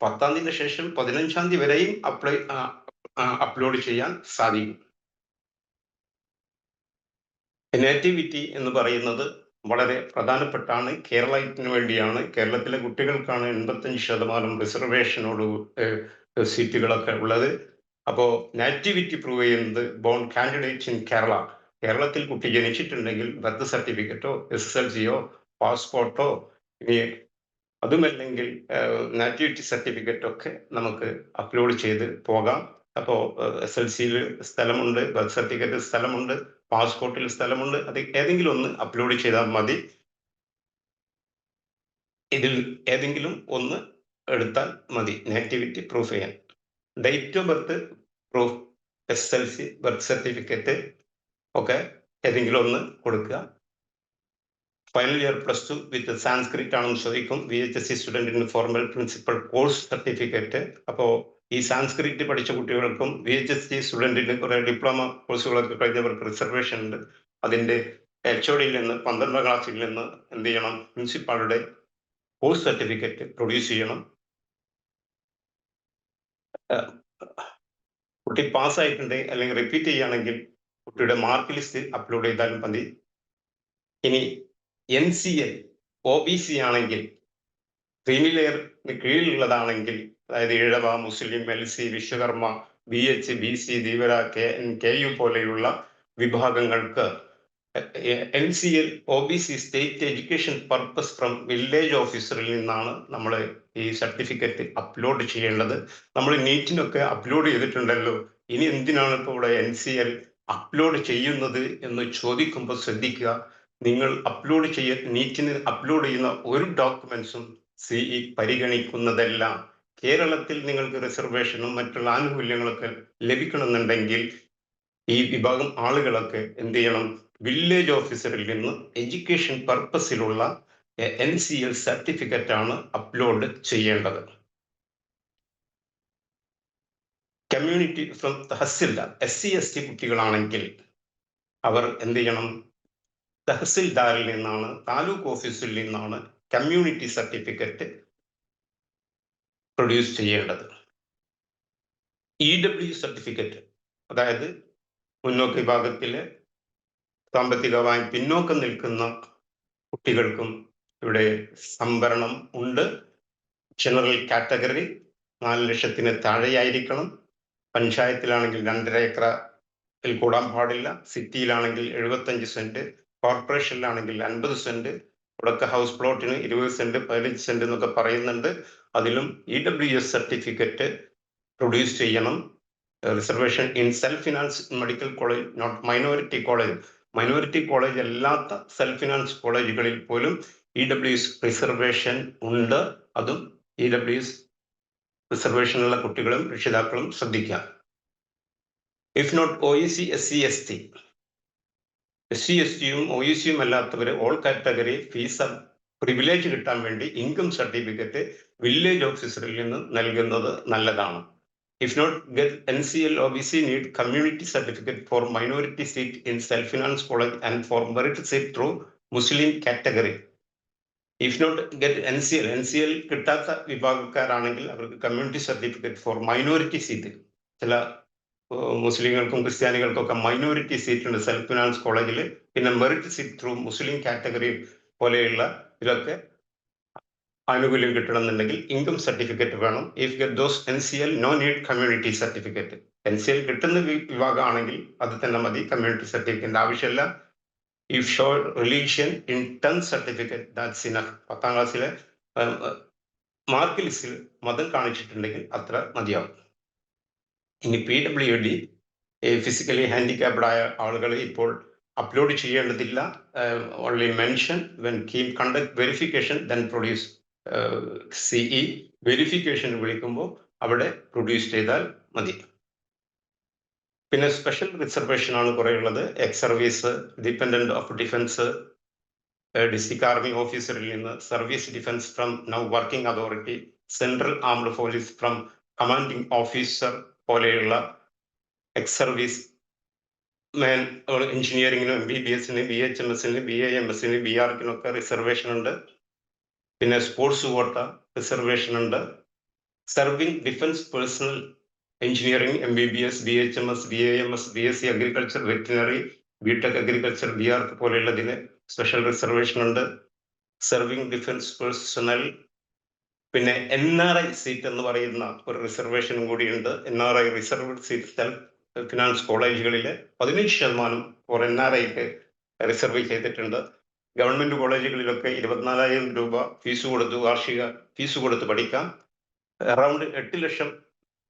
Speaker 1: 10-ാം തീയതിക്ക് ശേഷം 15-ാം തീയതി വരെയും അപ്ലോഡ് ചെയ്യാൻ സാധിക്കും. നേറ്റിവിറ്റി എന്ന് പറയുന്നത് വളരെ പ്രധാനപ്പെട്ടാണ്. കേരളത്തിന് വേണ്ടിയാണ്. കേരളത്തിലെ കുട്ടികൾക്കാണ് 85% റിസർവേഷനോട് സീറ്റുകളൊക്കെ ഉള്ളത്. അപ്പോൾ നാറ്റിവിറ്റി പ്രൂവ് ചെയ്യുന്നത് ബോൺ കാൻഡിഡേറ്റ് ഇൻ കേരള, കേരളത്തിൽ കുട്ടി ജനിച്ചിട്ടുണ്ടെങ്കിൽ ബർത്ത് സർട്ടിഫിക്കറ്റോ SSLCയോ പാസ്പോർട്ടോ, ഇനി അതുമല്ലെങ്കിൽ നാറ്റിവിറ്റി സർട്ടിഫിക്കറ്റ് ഒക്കെ നമുക്ക് അപ്ലോഡ് ചെയ്ത് പോകാം. അപ്പോൾ SSLCയിൽ സ്ഥലമുണ്ട്, ബർത്ത് സർട്ടിഫിക്കറ്റ് സ്ഥലമുണ്ട്, പാസ്പോർട്ടിൽ സ്ഥലമുണ്ട്. അത് ഏതെങ്കിലും ഒന്ന് അപ്ലോഡ് ചെയ്താൽ മതി. ഇതിൽ ഏതെങ്കിലും ഒന്ന് എടുത്താൽ മതി നേറ്റിവിറ്റി പ്രൂഫ് ചെയ്യാൻ. Date of birth proof, SSLC, birth certificate ഒക്കെ ഏതെങ്കിലും ഒന്ന് കൊടുക്കുക. ഫൈനൽ ഇയർ +2 വിത്ത് സാൻസ്ക്രിറ്റ് ആണെന്ന് ചോദിക്കും. VHSC സ്റ്റുഡൻറ്റിന് ഫോർമൽ പ്രിൻസിപ്പൽ കോഴ്സ് സർട്ടിഫിക്കറ്റ്. അപ്പോൾ ഈ സാൻസ്ക്രിറ്റ് പഠിച്ച കുട്ടികൾക്കും VHSC സ്റ്റുഡൻറ്റിന് കുറെ ഡിപ്ലോമ കോഴ്സുകളൊക്കെ കഴിഞ്ഞവർക്ക് റിസർവേഷൻ ഉണ്ട്. അതിൻ്റെ HOD-യിൽ നിന്ന് 12-ാം ക്ലാസ്സിൽ നിന്ന് എന്ത് ചെയ്യണം, പ്രിൻസിപ്പാളുടെ കോഴ്സ് സർട്ടിഫിക്കറ്റ് പ്രൊഡ്യൂസ് ചെയ്യണം. കുട്ടി പാസ്സായിട്ടുണ്ട് അല്ലെങ്കിൽ റിപ്പീറ്റ് ചെയ്യുകയാണെങ്കിൽ കുട്ടിയുടെ മാർക്ക് ലിസ്റ്റ് അപ്ലോഡ് ചെയ്താലും മതി. ഇനി NCL OBC ആണെങ്കിൽ, ക്രീമി ലെയറിന് കീഴിലുള്ളതാണെങ്കിൽ, അതായത് ഈഴവ, മുസ്ലിം, LC, Vishwakarma, BH, BC, Dheevara, KU പോലെയുള്ള വിഭാഗങ്ങൾക്ക് NCL OBC state education purpose from village ഓഫീസറിൽ നിന്നാണ് നമ്മൾ ഈ സർട്ടിഫിക്കറ്റ് അപ്ലോഡ് ചെയ്യേണ്ടത്. നമ്മൾ നീറ്റിനൊക്കെ അപ്ലോഡ് ചെയ്തിട്ടുണ്ടല്ലോ, ഇനി എന്തിനാണ് ഇപ്പോൾ ഇവിടെ NCL അപ്ലോഡ് ചെയ്യുന്നത് എന്ന് ചോദിക്കുമ്പോൾ ശ്രദ്ധിക്കുക. നിങ്ങൾ നീറ്റിന് അപ്ലോഡ് ചെയ്യുന്ന ഒരു ഡോക്യുമെന്റ്സും സിഇ പരിഗണിക്കുന്നതല്ല. കേരളത്തിൽ നിങ്ങൾക്ക് റിസർവേഷനും മറ്റുള്ള ആനുകൂല്യങ്ങളൊക്കെ ലഭിക്കണമെന്നുണ്ടെങ്കിൽ ഈ വിഭാഗം ആളുകളൊക്കെ എന്ത് ചെയ്യണം? വില്ലേജ് ഓഫീസറിൽ നിന്ന് എഡ്യൂക്കേഷൻ പർപ്പസിലുള്ള NCL സർട്ടിഫിക്കറ്റ് ആണ് അപ്ലോഡ് ചെയ്യേണ്ടത്. കമ്മ്യൂണിറ്റി ഫ്രം തഹസിൽദാർ SC/ST കുട്ടികളാണെങ്കിൽ അവർ എന്ത് ചെയ്യണം? തഹസിൽദാറിൽ നിന്നാണ്, താലൂക്ക് ഓഫീസിൽ നിന്നാണ് കമ്മ്യൂണിറ്റി സർട്ടിഫിക്കറ്റ് പ്രൊഡ്യൂസ് ചെയ്യേണ്ടത്. EW സർട്ടിഫിക്കറ്റ്, അതായത് മുന്നോക്ക വിഭാഗത്തിലെ സാമ്പത്തികമായി പിന്നോക്കം നിൽക്കുന്ന കുട്ടികൾക്കും ഇവിടെ സംവരണം ഉണ്ട്. ജനറൽ കാറ്റഗറി 4 ലക്ഷത്തിന് താഴെയായിരിക്കണം. പഞ്ചായത്തിലാണെങ്കിൽ 2.5 ഏക്കറിൽ കൂടാൻ പാടില്ല. സിറ്റിയിലാണെങ്കിൽ 75 സെന്റ്, കോർപ്പറേഷനിലാണെങ്കിൽ 50 സെന്റ്, ഇവിടൊക്കെ ഹൗസ് പ്ലോട്ടിന് 20 സെന്റ് 15 സെന്റ് എന്നൊക്കെ പറയുന്നുണ്ട്. അതിലും EWS സർട്ടിഫിക്കറ്റ് പ്രൊഡ്യൂസ് ചെയ്യണം. Reservation in self finance medical college, not minority college. Minority college അല്ലാത്ത സെൽഫ് ഫിനാൻസ് കോളേജുകളിൽ പോലും EWS റിസർവേഷൻ ഉണ്ട്. അതും EWS റിസർവേഷനുള്ള കുട്ടികളും രക്ഷിതാക്കളും ശ്രദ്ധിക്കാം. ഇഫ് നോട്ട് OEC SC/ST, SC/STയും OECയും അല്ലാത്തവര് ഓൾ കാറ്റഗറി ഫീസ് പ്രിവിലേജ് കിട്ടാൻ വേണ്ടി ഇൻകം സർട്ടിഫിക്കറ്റ് വില്ലേജ് ഓഫീസറിൽ നിന്ന് നൽകുന്നത് നല്ലതാണ്. If not get NCL OBC need community certificate for minority seat in self-finance college and for merit seat through Muslim category. If not get NCL കിട്ടാത്ത വിഭാഗക്കാരാണെങ്കിൽ അവർക്ക് community certificate for minority seat. ചില മുസ്ലിങ്ങൾക്കും ക്രിസ്ത്യാനികൾക്കൊക്കെ മൈനോറിറ്റി സീറ്റ് ഉണ്ട് സെൽഫ് ഫിനാൻസ് കോളേജിൽ. പിന്നെ merit seat through Muslim category പോലെയുള്ള ഇതിലൊക്കെ ആനുകൂല്യം കിട്ടണമെന്നുണ്ടെങ്കിൽ ഇൻകം സർട്ടിഫിക്കറ്റ് വേണം. If get those NCL no need community certificate. NCL കിട്ടുന്ന വിഭാഗമാണെങ്കിൽ അത് തന്നെ മതി, കമ്മ്യൂണിറ്റി സർട്ടിഫിക്കറ്റ് ആവശ്യമില്ല. If show religion in 10th certificate that's enough. 10ാം ക്ലാസ്സിലെ മാർക്ക് ലിസ്റ്റിൽ മതം കാണിച്ചിട്ടുണ്ടെങ്കിൽ അത്ര മതിയാവും. ഇനി PWD ഫിസിക്കലി ഹാൻഡിക്യാപ്ഡ് ആയ ആളുകൾ ഇപ്പോൾ അപ്ലോഡ് ചെയ്യേണ്ടതില്ല. Only mention when KEAM conduct verification then produce. CE verification വിളിക്കുമ്പോൾ അവിടെ പ്രൊഡ്യൂസ് ചെയ്താൽ മതി. പിന്നെ സ്പെഷ്യൽ റിസർവേഷൻ ആണ് കുറെ ഉള്ളത്. Ex service, dependent of defence, district army ഓഫീസറിൽ നിന്ന്, service defence from now working authority, central armed police from commanding officer പോലെയുള്ള എക്സ് സർവീസ് മാൻ. എഞ്ചിനീയറിംഗിനും MBBSന്, BHMSന്, BAMSന്, BRക്കിനൊക്കെ റിസർവേഷൻ ഉണ്ട്. പിന്നെ സ്പോർട്സ് കോട്ട റിസർവേഷൻ ഉണ്ട്. Serving defence personnel engineering MBBS, BHMS, BAMS, BSc agriculture, veterinary, BTech agriculture, BARC പോലെയുള്ളതിന് സ്പെഷ്യൽ റിസർവേഷൻ ഉണ്ട്. Serving defence personnel. പിന്നെ NRI സീറ്റ് എന്ന് പറയുന്ന ഒരു റിസർവേഷനും കൂടിയുണ്ട്. NRI reserved seat self finance കോളേജുകളിൽ 15% ഫോർ NRIക്ക് റിസർവ് ചെയ്തിട്ടുണ്ട്. ഗവൺമെന്റ് കോളേജുകളിലൊക്കെ 24,000 രൂപ ഫീസ് കൊടുത്ത്, വാർഷിക ഫീസ് കൊടുത്ത് പഠിക്കാം. അറൗണ്ട് 8 ലക്ഷം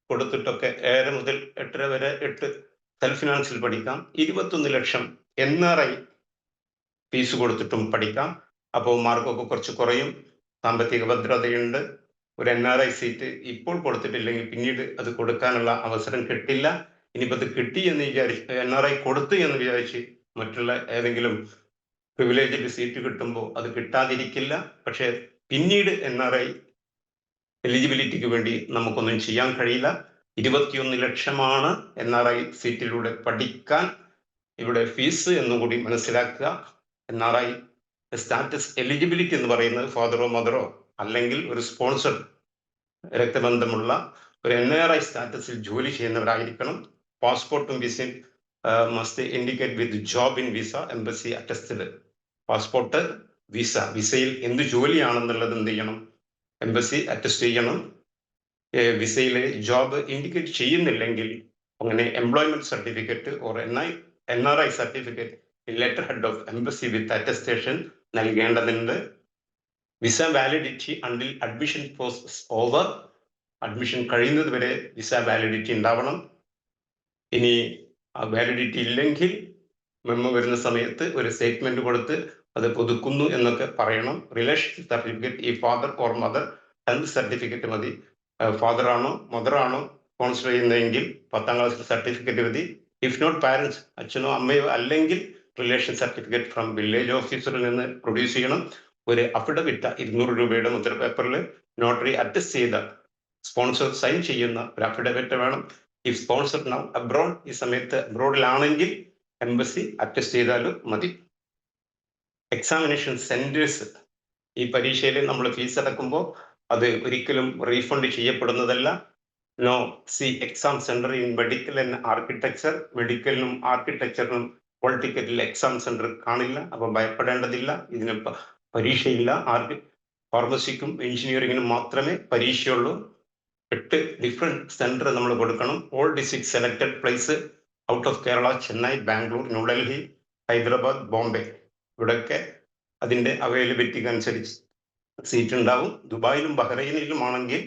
Speaker 1: കൊടുത്തിട്ടൊക്കെ 7 മുതൽ 8 വരെ 8 സെൽഫ് ഫിനാൻസിൽ പഠിക്കാം. 21 ലക്ഷം NRI ഫീസ് കൊടുത്തിട്ടും പഠിക്കാം. അപ്പോൾ മാർക്കൊക്കെ കുറച്ച് കുറയും. സാമ്പത്തിക ഭദ്രതയുണ്ട്. ഒരു NRI സീറ്റ് ഇപ്പോൾ കൊടുത്തിട്ടില്ലെങ്കിൽ പിന്നീട് അത് കൊടുക്കാനുള്ള അവസരം കിട്ടില്ല. ഇനിയിപ്പോൾ അത് കിട്ടി എന്ന് വിചാരിച്ച്, NRI കൊടുത്തു എന്ന് വിചാരിച്ച് മറ്റുള്ള ഏതെങ്കിലും പ്രിവിലേജിൽ സീറ്റ് കിട്ടുമ്പോൾ അത് കിട്ടാതിരിക്കില്ല. പക്ഷെ പിന്നീട് NRI എലിജിബിലിറ്റിക്ക് വേണ്ടി നമുക്കൊന്നും ചെയ്യാൻ കഴിയില്ല. 21 ലക്ഷമാണ് NRI സീറ്റിലൂടെ പഠിക്കാൻ ഇവിടെ ഫീസ് എന്നും കൂടി മനസ്സിലാക്കുക. NRI സ്റ്റാറ്റസ് എലിജിബിലിറ്റി എന്ന് പറയുന്നത് ഫാദറോ മദറോ അല്ലെങ്കിൽ ഒരു സ്പോൺസർ രക്തബന്ധമുള്ള ഒരു NRI സ്റ്റാറ്റസിൽ ജോലി ചെയ്യുന്നവരായിരിക്കണം. പാസ്പോർട്ടും വിസയും must indicate with job in visa embassy attested. Passport, വിസയിൽ എന്ത് ജോലിയാണെന്നുള്ളത് എന്ത് ചെയ്യണം? എംബസി അറ്റസ്റ്റ് ചെയ്യണം. വിസയിലെ ജോബ് ഇൻഡിക്കേറ്റ് ചെയ്യുന്നില്ലെങ്കിൽ അങ്ങനെ employment certificate or NRI certificate letter head of embassy with attestation നൽകേണ്ടതുണ്ട്. Visa validity until admission process over. Admission കഴിയുന്നത് വരെ വിസ വാലിഡിറ്റി ഉണ്ടാവണം. ഇനി വാലിഡിറ്റി ഇല്ലെങ്കിൽ മെമ്മോ വരുന്ന സമയത്ത് ഒരു സ്റ്റേറ്റ്മെന്റ് കൊടുത്ത് അത് പുതുക്കുന്നു എന്നൊക്കെ പറയണം. റിലേഷൻ സർട്ടിഫിക്കറ്റ് ഈ father or mother health certificate മതി. ഫാദർ ആണോ മദർ ആണോ സ്പോൺസർ ചെയ്യുന്നതെങ്കിൽ 10ാം ക്ലാസ്സിലെ സർട്ടിഫിക്കറ്റ് മതി. ഇഫ് നോട്ട് പാരന്റ്സ്, അച്ഛനോ അമ്മയോ അല്ലെങ്കിൽ റിലേഷൻ സർട്ടിഫിക്കറ്റ് ഫ്രം വില്ലേജ് ഓഫീസറിൽ നിന്ന് പ്രൊഡ്യൂസ് ചെയ്യണം. ഒരു അഫിഡവിറ്റ് 200 രൂപയുടെ മുദ്ര പേപ്പറിൽ നോട്ടറി അറ്റസ്റ്റ് ചെയ്ത സ്പോൺസർ സൈൻ ചെയ്യുന്ന ഒരു അഫിഡവിറ്റ് വേണം. ഈ സ്പോൺസർ നൗ അബ്രോഡ്, ഈ സമയത്ത് അബ്രോഡിലാണെങ്കിൽ എംബസി അറ്റസ്റ്റ് ചെയ്താലും മതി. എക്സാമിനേഷൻ സെന്റേഴ്സ്, ഈ പരീക്ഷയിൽ നമ്മൾ ഫീസ് അടക്കുമ്പോൾ അത് ഒരിക്കലും റീഫണ്ട് ചെയ്യപ്പെടുന്നതല്ല. No see exam centre in medical and architecture. മെഡിക്കലിനും ആർക്കിടെക്ചറിനും പൊളിറ്റിക്കലിൽ എക്സാം സെന്റർ കാണില്ല, അപ്പൊ ഭയപ്പെടേണ്ടതില്ല. ഇതിന് പരീക്ഷയില്ല. ഫാർമസിക്കും എഞ്ചിനീയറിംഗിനും മാത്രമേ പരീക്ഷയുള്ളൂ. 8 ഡിഫറെന്റ് സെന്റർ നമ്മൾ കൊടുക്കണം. All district selected place out of Kerala, Chennai, Bangalore, New Delhi, Hyderabad, Bombay, ഇവിടെയൊക്കെ അതിന്റെ അവൈലബിലിറ്റിക്ക് അനുസരിച്ച് സീറ്റ് ഉണ്ടാവും. ദുബായിലും ബഹ്റൈനിലും ആണെങ്കിൽ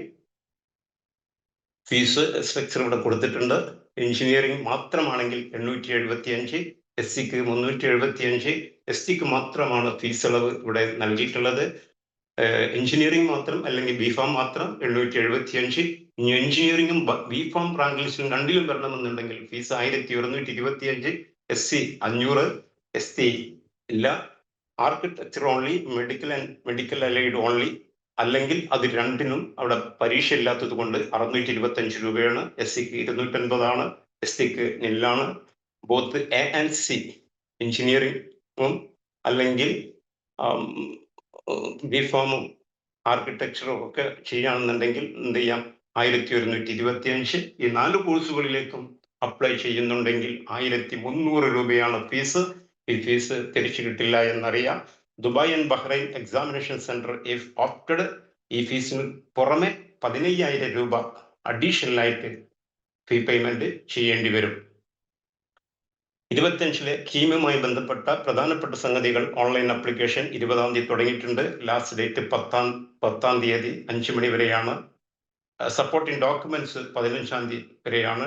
Speaker 1: ഫീസ് സ്ട്രക്ചർ ഇവിടെ കൊടുത്തിട്ടുണ്ട്. എഞ്ചിനീയറിംഗ് മാത്രമാണെങ്കിൽ 875, SCക്ക് 375, STക്ക് മാത്രമാണ് ഫീസ് ഇളവ് ഇവിടെ നൽകിയിട്ടുള്ളത്. എഞ്ചിനീയറിംഗ് മാത്രം അല്ലെങ്കിൽ ബിഫാം മാത്രം 875. ഇനി എഞ്ചിനീയറിംഗും ബിഫാം റാങ്ക് ലിസ്റ്റും രണ്ടിലും വരണമെന്നുണ്ടെങ്കിൽ ഫീസ് 1125, SC 500, ST ഇല്ല. Architecture only, medical allied only, അല്ലെങ്കിൽ അത് രണ്ടിനും അവിടെ പരീക്ഷ ഇല്ലാത്തത് കൊണ്ട് 625 രൂപയാണ്. SCക്ക് 250 STക്ക് നില്ലാണ്. ബോത്ത് A and C എഞ്ചിനീയറിംഗും അല്ലെങ്കിൽ ബിഫാമും ആർക്കിടെക്ചറും ഒക്കെ ചെയ്യുകയാണെന്നുണ്ടെങ്കിൽ എന്ത് ചെയ്യാം, 1125. ഈ 4 കോഴ്സുകളിലേക്കും അപ്ലൈ ചെയ്യുന്നുണ്ടെങ്കിൽ 1300 രൂപയാണ് ഫീസ്. ഈ ഫീസ് തിരിച്ചു കിട്ടില്ല എന്നറിയാം. Dubai and Bahrain examination centre if opted, ഈ ഫീസിന് പുറമെ 15,000 രൂപ അഡീഷണൽ ആയിട്ട് ഫീ പേയ്മെന്റ് ചെയ്യേണ്ടി വരും. 25-ലെ കീമുമായി ബന്ധപ്പെട്ട പ്രധാനപ്പെട്ട സംഗതികൾ. ഓൺലൈൻ ആപ്ലിക്കേഷൻ 20-ാം തീയതി തുടങ്ങിയിട്ടുണ്ട്. ലാസ്റ്റ് ഡേറ്റ് 10-ാം തീയതി 5 മണി വരെയാണ്. സപ്പോർട്ടിംഗ് ഡോക്യുമെന്റ്സ് 15-ാം തീയതി വരെയാണ്.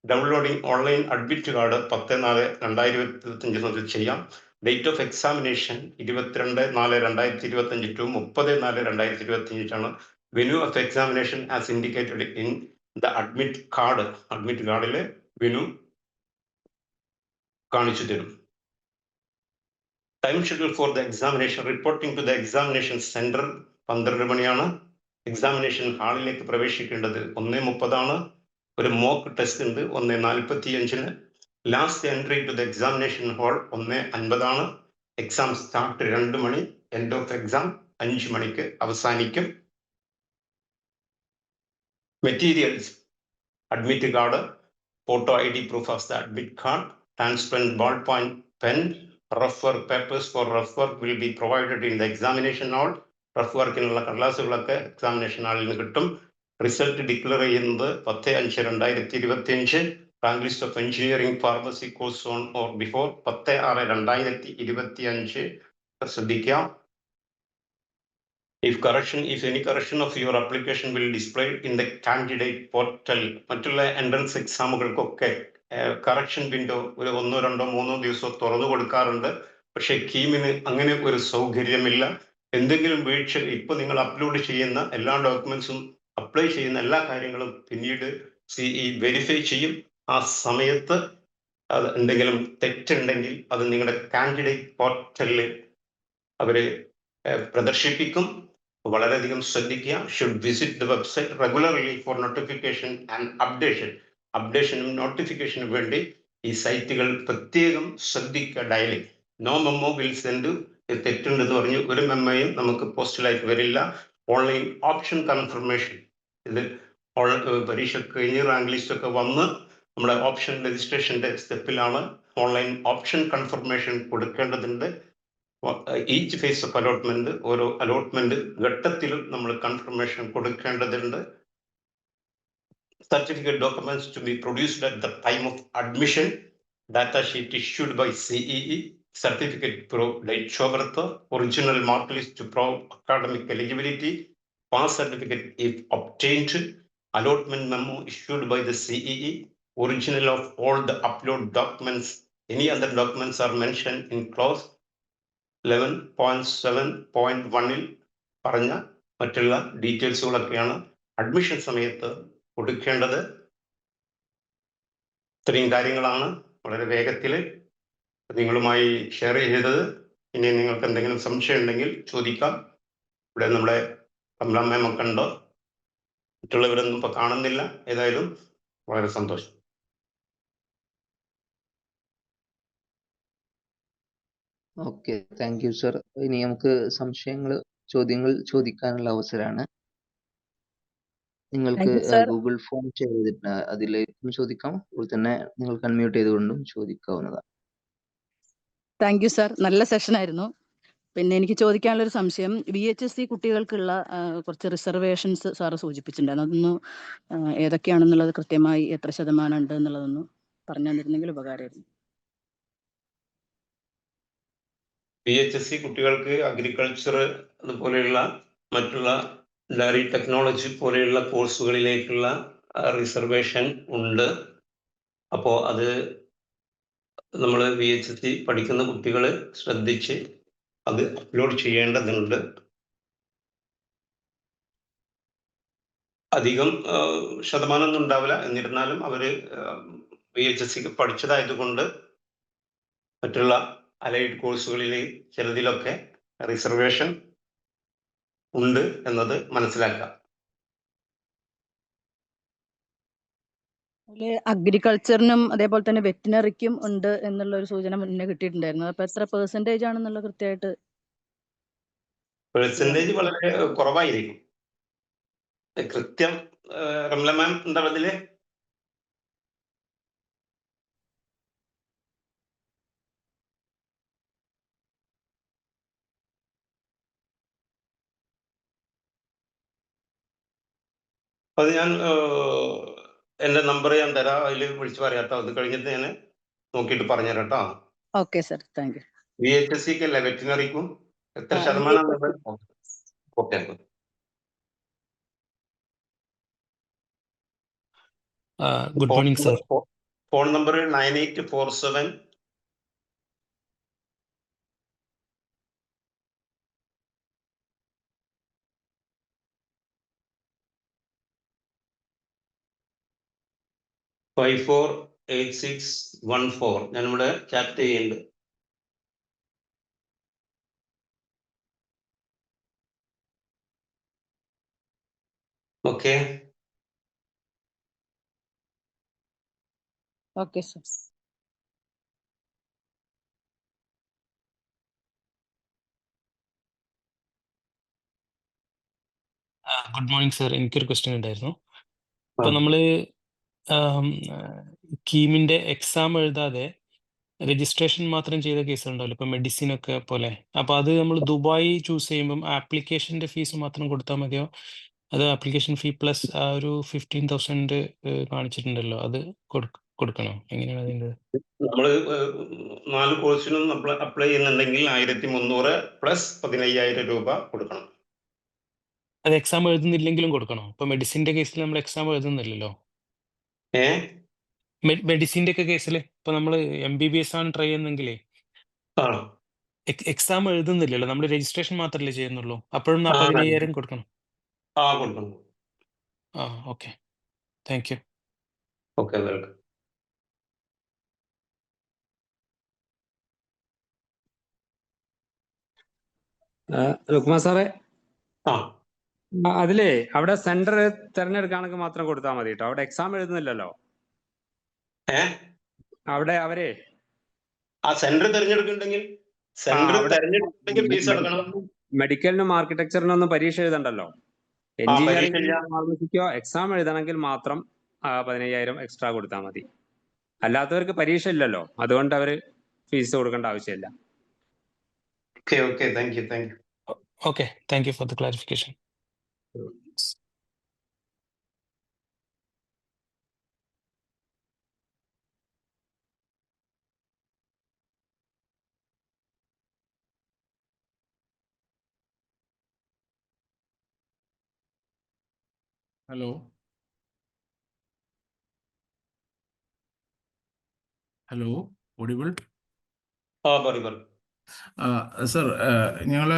Speaker 1: ഡൗൺലോഡിംഗ് ഓൺലൈൻ അഡ്മിറ്റ് കാർഡ് 10/4/2025 മുതൽ ചെയ്യാം. Date of examination 22/4/2025 to 30/4/2025 venue of examination as indicated in the admit card. Admit കാർഡിൽ വെന്യൂ കാണിച്ചു തരും. Time schedule for the examination. Reporting to the examination centre 12 മണിയാണ്. എക്സാമിനേഷൻ ഹാളിലേക്ക് പ്രവേശിക്കേണ്ടത് 1:30. ഒരു മോക്ക് ടെസ്റ്റ് ഉണ്ട് 1:45. Last entry to the examination hall 1:50. Exam start 2 മണി. എൻഡ് ഓഫ് എക്സാം 5 മണിക്ക് അവസാനിക്കും. Materials: admit card, photo ID proof of the admit card, transparent ballpoint pen, rough work papers for rough work will be provided in the examination hall. Rough വർക്കിനുള്ള കടലാസുകളൊക്കെ examination ഹാളിൽ നിന്ന് കിട്ടും. റിസൾട്ട് ഡിക്ലെയർ ചെയ്യുന്നത് 10/5/2025. Rank list of engineering pharmacy course on or before 10/6/2025. ശ്രദ്ധിക്കാം. If any correction of your application will display in the candidate portal. മറ്റുള്ള എൻട്രൻസ് എക്സാമുകൾക്കൊക്കെ കറക്ഷൻ വിൻഡോ ഒരു 1, 2, 3 ദിവസം തുറന്നു കൊടുക്കാറുണ്ട്. പക്ഷെ കീമിന് അങ്ങനെ ഒരു സൗകര്യമില്ല. എന്തെങ്കിലും വീഴ്ച, ഇപ്പൊ നിങ്ങൾ അപ്ലോഡ് ചെയ്യുന്ന എല്ലാ ഡോക്യുമെന്റ്സും, അപ്ലൈ ചെയ്യുന്ന എല്ലാ കാര്യങ്ങളും പിന്നീട് CE വെരിഫൈ ചെയ്യും. ആ സമയത്ത് അത് എന്തെങ്കിലും തെറ്റുണ്ടെങ്കിൽ അത് നിങ്ങളുടെ കാൻഡിഡേറ്റ് പോർട്ടലിൽ അവര് പ്രദർശിപ്പിക്കും. വളരെയധികം ശ്രദ്ധിക്കുക. Should visit the website regularly for notification and updation. അപ്ഡേഷനും നോട്ടിഫിക്കേഷനും വേണ്ടി ഈ സൈറ്റുകൾ പ്രത്യേകം ശ്രദ്ധിക്കുക. Daily no memo will send. തെറ്റുണ്ടെന്ന് പറഞ്ഞു ഒരു മെമ്മോയും നമുക്ക് പോസ്റ്റലായിട്ട് വരില്ല. ഓൺലൈൻ ഓപ്ഷൻ കൺഫർമേഷൻ, ഇത് പരീക്ഷ കഴിഞ്ഞ് റാങ്ക് ലിസ്റ്റ് ഒക്കെ വന്ന് നമ്മുടെ ഓപ്ഷൻ രജിസ്ട്രേഷന്റെ സ്റ്റെപ്പിലാണ്. ഓൺലൈൻ ഓപ്ഷൻ കൺഫർമേഷൻ കൊടുക്കേണ്ടതുണ്ട്. ഈച്ച് ഫേസ് ഓഫ് അലോട്ട്മെന്റ്, ഓരോ അലോട്ട്മെന്റ് ഘട്ടത്തിലും നമ്മൾ കൺഫർമേഷൻ കൊടുക്കേണ്ടതുണ്ട്. Certificate documents to be produced at the time of admission. Data sheet issued by CEE. Certificate prove date of birth. Original mark list to prove academic eligibility. Pass certificate if obtained. Allotment memo issued by the CEE. Original of all the upload documents Any other documents are mentioned in clause 11.7.1 പറഞ്ഞ മറ്റുള്ള ഡീറ്റെയിൽസുകളൊക്കെയാണ് അഡ്മിഷൻ സമയത്ത് കൊടുക്കേണ്ടത്. ഇത്രയും കാര്യങ്ങളാണ് വളരെ വേഗത്തിൽ നിങ്ങളുമായി ഷെയർ ചെയ്തത്. ഇനി നിങ്ങൾക്ക് എന്തെങ്കിലും സംശയം ഉണ്ടെങ്കിൽ ചോദിക്കാം. ഇവിടെ നമ്മുടെ കമല മാം ഒക്കെ ഉണ്ടോ? മറ്റുള്ളവരൊന്നും ഇപ്പൊ കാണുന്നില്ല. ഏതായാലും വളരെ സന്തോഷം.
Speaker 2: Okay, thank you sir. ഇനി നമുക്ക് ചോദ്യങ്ങൾ ചോദിക്കാനുള്ള അവസരമാണ്. നിങ്ങൾക്ക് ഗൂഗിൾ ഫോം ചെയ്തിട്ട് അതിലേക്കും ചോദിക്കാം, അതുപോലെ തന്നെ നിങ്ങൾക്ക് അൺമ്യൂട്ട് ചെയ്തുകൊണ്ടും ചോദിക്കാവുന്നതാണ്.
Speaker 3: താങ്ക് യു സർ, നല്ല സെഷൻ ആയിരുന്നു. പിന്നെ എനിക്ക് ചോദിക്കാനുള്ളൊരു സംശയം, VHSC കുട്ടികൾക്കുള്ള കുറച്ച് റിസർവേഷൻസ് സാറ് സൂചിപ്പിച്ചിട്ടുണ്ടായിരുന്നു. അതൊന്ന് ഏതൊക്കെയാണെന്നുള്ളത് കൃത്യമായി എത്ര ശതമാനം ഉണ്ട് എന്നുള്ളതൊന്ന് പറഞ്ഞു തന്നിരുന്നെങ്കിൽ ഉപകാരമായിരുന്നു.
Speaker 1: VHSC കുട്ടികൾക്ക് അഗ്രികൾച്ചർ അതുപോലെയുള്ള മറ്റുള്ള ഡയറി ടെക്നോളജി പോലെയുള്ള കോഴ്സുകളിലേക്കുള്ള റിസർവേഷൻ ഉണ്ട്. അപ്പോൾ അത് നമ്മൾ VHSC പഠിക്കുന്ന കുട്ടികൾ ശ്രദ്ധിച്ച് അത് അപ്ലോഡ് ചെയ്യേണ്ടതുണ്ട്. അധികം ശതമാനമൊന്നും ഉണ്ടാവില്ല, എന്നിരുന്നാലും അവര് VHSCക്ക് പഠിച്ചതായതുകൊണ്ട് മറ്റുള്ള അലൈഡ് കോഴ്സുകളിൽ ചിലതിലൊക്കെ റിസർവേഷൻ ഉണ്ട് എന്നത് മനസ്സിലാക്കാം.
Speaker 3: അഗ്രികൾച്ചറിനും അതേപോലെ തന്നെ വെറ്റിനറിക്കും ഉണ്ട് എന്നുള്ള ഒരു സൂചന മുന്നേ കിട്ടിയിട്ടുണ്ടായിരുന്നു. അപ്പൊ എത്ര പെർസെന്റേജ് ആണെന്നുള്ള കൃത്യമായിട്ട്?
Speaker 1: പെർസെന്റേജ് വളരെ കുറവായിരിക്കും. കൃത്യം റംല മാം എന്താ അതില്? അത് ഞാൻ എന്റെ നമ്പർ ഞാൻ തരാം, അതിൽ വിളിച്ചു പറയാട്ടോ. അത് കഴിഞ്ഞിട്ട് ഞാൻ നോക്കിയിട്ട് പറഞ്ഞുതരാം കേട്ടോ.
Speaker 3: Okay sir, thank you.
Speaker 1: VHSCക്ക് അല്ല വെറ്റിനറിക്കും എത്ര ശതമാനം? Okay.
Speaker 4: Good morning sir.
Speaker 1: Phone number 9847 548614. ഞാനിവിടെ ചാറ്റ് ചെയ്യുന്നുണ്ട്. Okay
Speaker 3: okay sir.
Speaker 4: Good morning sir. എനിക്കൊരു ക്വസ്റ്റ്യൻ ഉണ്ടായിരുന്നു. ഇപ്പൊ നമ്മള് കീമിന്റെ എക്സാം എഴുതാതെ രജിസ്ട്രേഷൻ മാത്രം ചെയ്ത കേസ് ഉണ്ടല്ലോ, ഇപ്പൊ മെഡിസിൻ ഒക്കെ പോലെ. അപ്പൊ അത് നമ്മൾ ദുബായ് ചൂസ് ചെയ്യുമ്പോൾ ആപ്ലിക്കേഷന്റെ ഫീസ് മാത്രം കൊടുത്താൽ മതിയോ, അത് ആപ്ലിക്കേഷൻ ഫീ പ്ലസ് ആ ഒരു 15,000 കാണിച്ചിട്ടുണ്ടല്ലോ, അത് കൊടുക്കണോ? എങ്ങനെയാണ് അതിന്റെ?
Speaker 1: നമ്മള് 4 കോഴ്സിനും അപ്ലൈ ചെയ്യുന്നുണ്ടെങ്കിൽ 1300 പ്ലസ് 15,000 രൂപ കൊടുക്കണം.
Speaker 4: അത് എക്സാം എഴുതുന്നില്ലെങ്കിലും കൊടുക്കണോ? ഇപ്പൊ മെഡിസിന്റെ കേസിൽ നമ്മൾ എക്സാം എഴുതുന്നില്ലല്ലോ. മെഡിസിന്റെ ഒക്കെ കേസിൽ ഇപ്പൊ നമ്മൾ MBBS ആണ് ട്രൈ ചെയ്യുന്നെങ്കിലേ എക്സാം എഴുതുന്നില്ലല്ലോ, നമ്മൾ രജിസ്ട്രേഷൻ മാത്രമല്ലേ ചെയ്യുന്നുള്ളൂ. അപ്പോഴും 15,000 കൊടുക്കണം. Okay, thank you.
Speaker 1: Okay, welcome.
Speaker 5: Rukma സാറേ, അതിലേ അവിടെ സെന്റർ തെരഞ്ഞെടുക്കാനൊക്കെ മാത്രം കൊടുത്താൽ മതി കേട്ടോ. അവിടെ എക്സാം എഴുതുന്നില്ലല്ലോ. അവിടെ അവരെ
Speaker 1: ആ സെന്റർ തെരഞ്ഞെടുക്കുന്നുണ്ടെങ്കിൽ ഫീസ് അടക്കണം.
Speaker 5: മെഡിക്കലിനും ആർക്കിടെക്ചറിനും ഒന്നും പരീക്ഷ എഴുതണ്ടല്ലോ. എഞ്ചിനീയറിംഗിനോ ഫാർമസിക്കോ എക്സാം എഴുതണമെങ്കിൽ മാത്രം 15,000 എക്സ്ട്രാ കൊടുത്താൽ മതി. അല്ലാത്തവർക്ക് പരീക്ഷ ഇല്ലല്ലോ, അതുകൊണ്ട് അവര് ഫീസ് കൊടുക്കേണ്ട ആവശ്യമില്ല.
Speaker 1: Okay, thank you.
Speaker 4: Okay, thank you for the clarification.
Speaker 6: Hello. Hello. Audible?
Speaker 1: പറയും.
Speaker 6: സർ, ഞങ്ങൾ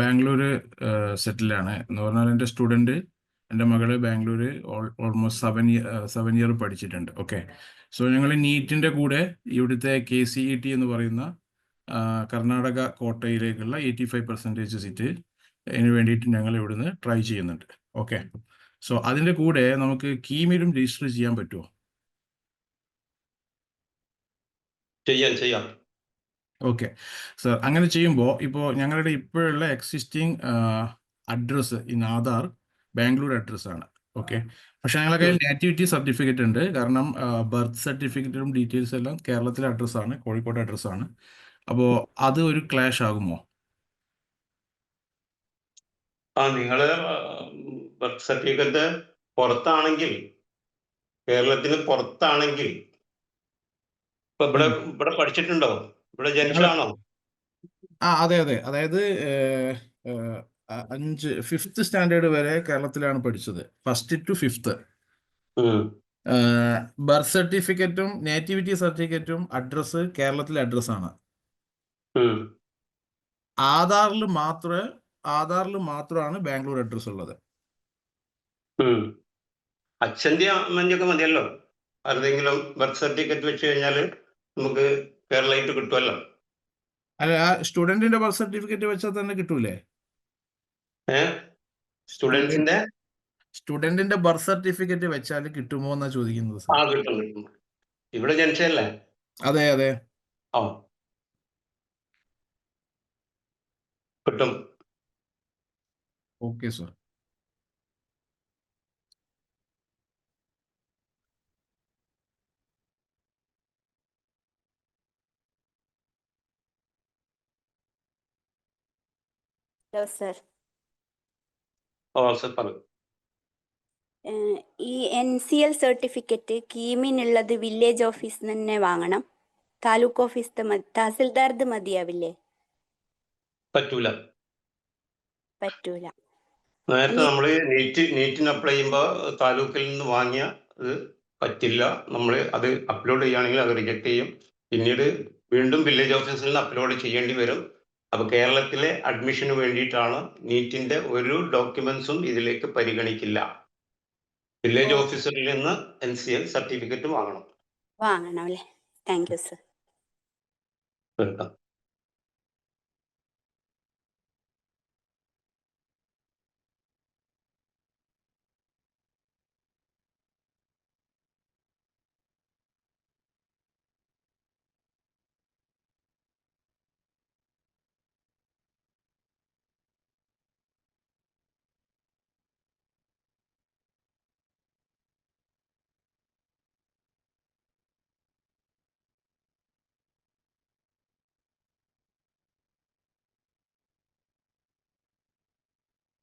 Speaker 6: ബാംഗ്ലൂർ സെറ്റിലാണ്. എന്ന് പറഞ്ഞാൽ എൻ്റെ സ്റ്റുഡൻറ്റ്, എൻ്റെ മകള് ബാംഗ്ലൂർ ഓൾമോസ്റ്റ് 7 ഇയർ പഠിച്ചിട്ടുണ്ട്. ഓക്കെ. സോ ഞങ്ങൾ നീറ്റിൻ്റെ കൂടെ ഇവിടുത്തെ KCET എന്ന് പറയുന്ന കർണാടക കോട്ടയിലേക്കുള്ള 85% സീറ്റ് അതിന് വേണ്ടിയിട്ട് ഞങ്ങൾ ഇവിടുന്ന് ട്രൈ ചെയ്യുന്നുണ്ട്. ഓക്കെ. സോ അതിൻ്റെ കൂടെ നമുക്ക് കീമിലും രജിസ്റ്റർ ചെയ്യാൻ പറ്റുമോ?
Speaker 1: ചെയ്യാം.
Speaker 6: ഓക്കെ സർ, അങ്ങനെ ചെയ്യുമ്പോൾ ഇപ്പോൾ ഞങ്ങളുടെ ഇപ്പോഴുള്ള existing address in Aadhaar Bangalore അഡ്രസ്സാണ്. ഓക്കെ. പക്ഷെ ഞങ്ങളുടെ കയ്യിൽ നാറ്റിവിറ്റി സർട്ടിഫിക്കറ്റ് ഉണ്ട്. കാരണം ബർത്ത് സർട്ടിഫിക്കറ്റും ഡീറ്റെയിൽസ് എല്ലാം കേരളത്തിലെ അഡ്രസ്സാണ്, കോഴിക്കോട് അഡ്രസ്സാണ്. അപ്പോൾ അത് ഒരു ക്ലാഷ് ആകുമോ?
Speaker 1: നിങ്ങള് ബർത്ത് സർട്ടിഫിക്കറ്റ് പുറത്താണെങ്കിൽ, കേരളത്തിന് പുറത്താണെങ്കിൽ, ഇപ്പൊ ഇവിടെ പഠിച്ചിട്ടുണ്ടോ? ഇവിടെ ജനിച്ചാണോ?
Speaker 6: അതെ. അതായത് 5th സ്റ്റാൻഡേർഡ് വരെ കേരളത്തിലാണ് പഠിച്ചത്, 1st to 5th. ബർത്ത് സർട്ടിഫിക്കറ്റും നേറ്റിവിറ്റി സർട്ടിഫിക്കറ്റും അഡ്രസ്സ് കേരളത്തിലെ അഡ്രസ്സാണ്. ആധാറിൽ മാത്രമാണ് ബാംഗ്ലൂർ അഡ്രസ് ഉള്ളത്.
Speaker 1: അച്ഛൻ്റെ അമ്മൻ്റെയൊക്കെ മതിയല്ലോ. ആരുടെങ്കിലും ബർത്ത് സർട്ടിഫിക്കറ്റ് വെച്ച് കഴിഞ്ഞാൽ നമുക്ക് കേരളമായിട്ട് കിട്ടുമല്ലോ.
Speaker 6: അല്ല, ആ സ്റ്റുഡന്റിന്റെ ബർത്ത് സർട്ടിഫിക്കറ്റ് വെച്ചാൽ തന്നെ കിട്ടൂലേ? സ്റ്റുഡന്റിന്റെ ബർത്ത് സർട്ടിഫിക്കറ്റ് വെച്ചാൽ കിട്ടുമോ എന്നാ ചോദിക്കുന്നത് സാർ.
Speaker 1: കിട്ടും. ഇവിടെ ജനിച്ചല്ലേ?
Speaker 6: അതെ.
Speaker 1: കിട്ടും.
Speaker 6: Okay sir.
Speaker 7: Hello sir.
Speaker 1: Sir പറയൂ.
Speaker 7: ഈ NCL സർട്ടിഫിക്കറ്റ് കീമിനുള്ളത് വില്ലേജ് ഓഫീസിൽ തന്നെ വാങ്ങണം? താലൂക്ക് ഓഫീസ് തഹസിൽദാർദ് മതിയാവില്ലേ?
Speaker 1: പറ്റൂല. നേരത്തെ
Speaker 7: ഇനി-
Speaker 1: നമ്മൾ നീറ്റിന് അപ്ലൈ ചെയ്യുമ്പോൾ താലൂക്കിൽ നിന്ന് വാങ്ങിയ അത് പറ്റില്ല. നമ്മൾ അത് അപ്ലോഡ് ചെയ്യുകയാണെങ്കിൽ അത് റിജക്ട് ചെയ്യും. പിന്നീട് വീണ്ടും വില്ലേജ് ഓഫീസിൽ നിന്ന് അപ്ലോഡ് ചെയ്യേണ്ടി വരും. അപ്പോൾ കേരളത്തിലെ അഡ്മിഷന് വേണ്ടിയിട്ടാണ് നീറ്റിന്റെ ഒരു ഡോക്യുമെന്റ്സും ഇതിലേക്ക് പരിഗണിക്കില്ല. വില്ലേജ് ഓഫീസറിൽ നിന്ന് NCL സർട്ടിഫിക്കറ്റ് വാങ്ങണം
Speaker 7: അല്ലേ? Thank you sir.
Speaker 1: വെൽക്കം.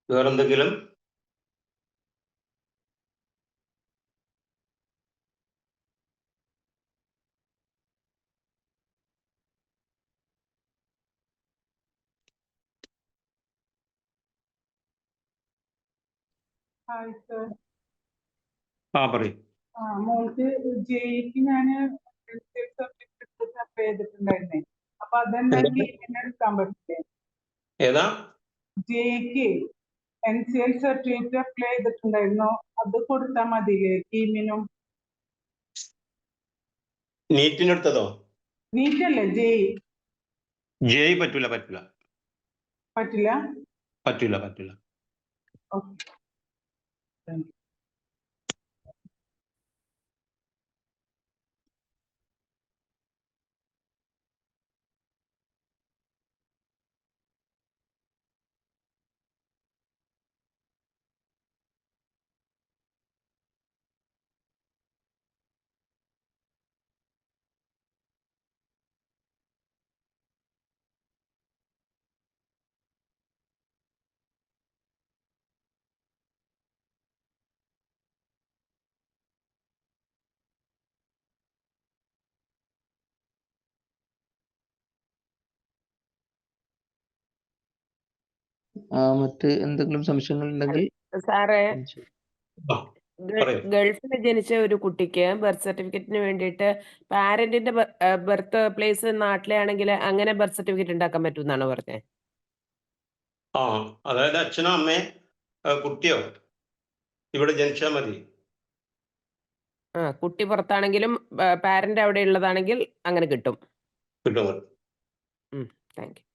Speaker 1: വേറെന്തെങ്കിലും?
Speaker 8: Hi sir.
Speaker 1: പറയും.
Speaker 8: മോൾക്ക് ജെയ്ക്ക് ഞാൻ സർട്ടിഫിക്കറ്റ് അപ്ലൈ ചെയ്തിട്ടുണ്ടായിരുന്നേ. അപ്പൊ അതെന്തായാലും എടുക്കാൻ പറ്റില്ലേ?
Speaker 1: ഏതാ?
Speaker 8: ജെയ്ക്ക് NCL സർട്ടിഫിക്കറ്റ് അപ്ലൈ ചെയ്തിട്ടുണ്ടായിരുന്നു, അത് കൊടുത്താൽ മതിയേ കീമിനും?
Speaker 1: നീറ്റിനെടുത്തതോ?
Speaker 8: നീറ്റല്ലേ,
Speaker 1: ജെയ് പറ്റൂല.
Speaker 8: ഓക്കെ. Thank U.
Speaker 2: മറ്റ് എന്തെങ്കിലും സംശയങ്ങൾ ഉണ്ടെങ്കിൽ
Speaker 9: സാറേ,
Speaker 1: പറയൂ.
Speaker 9: ഗൾഫിൽ ജനിച്ച ഒരു കുട്ടിക്ക് ബർത്ത് സർട്ടിഫിക്കറ്റിന് വേണ്ടിയിട്ട് പാരന്റിന്റെ ബർത്ത് പ്ലേസ് നാട്ടിലെ ആണെങ്കിൽ അങ്ങനെ ബർത്ത് സർട്ടിഫിക്കറ്റ് ഉണ്ടാക്കാൻ പറ്റുമെന്നാണ് പറഞ്ഞത്.
Speaker 1: ആ, അതായത് അച്ഛനോ അമ്മയോ കുട്ടിയോ ഇവിടെ ജനിച്ചാൽ മതി.
Speaker 9: കുട്ടി പുറത്താണെങ്കിലും പാരന്റ് അവിടെ ഉള്ളതാണെങ്കിൽ അങ്ങനെ കിട്ടും.
Speaker 1: കിട്ടും.
Speaker 9: Thank you.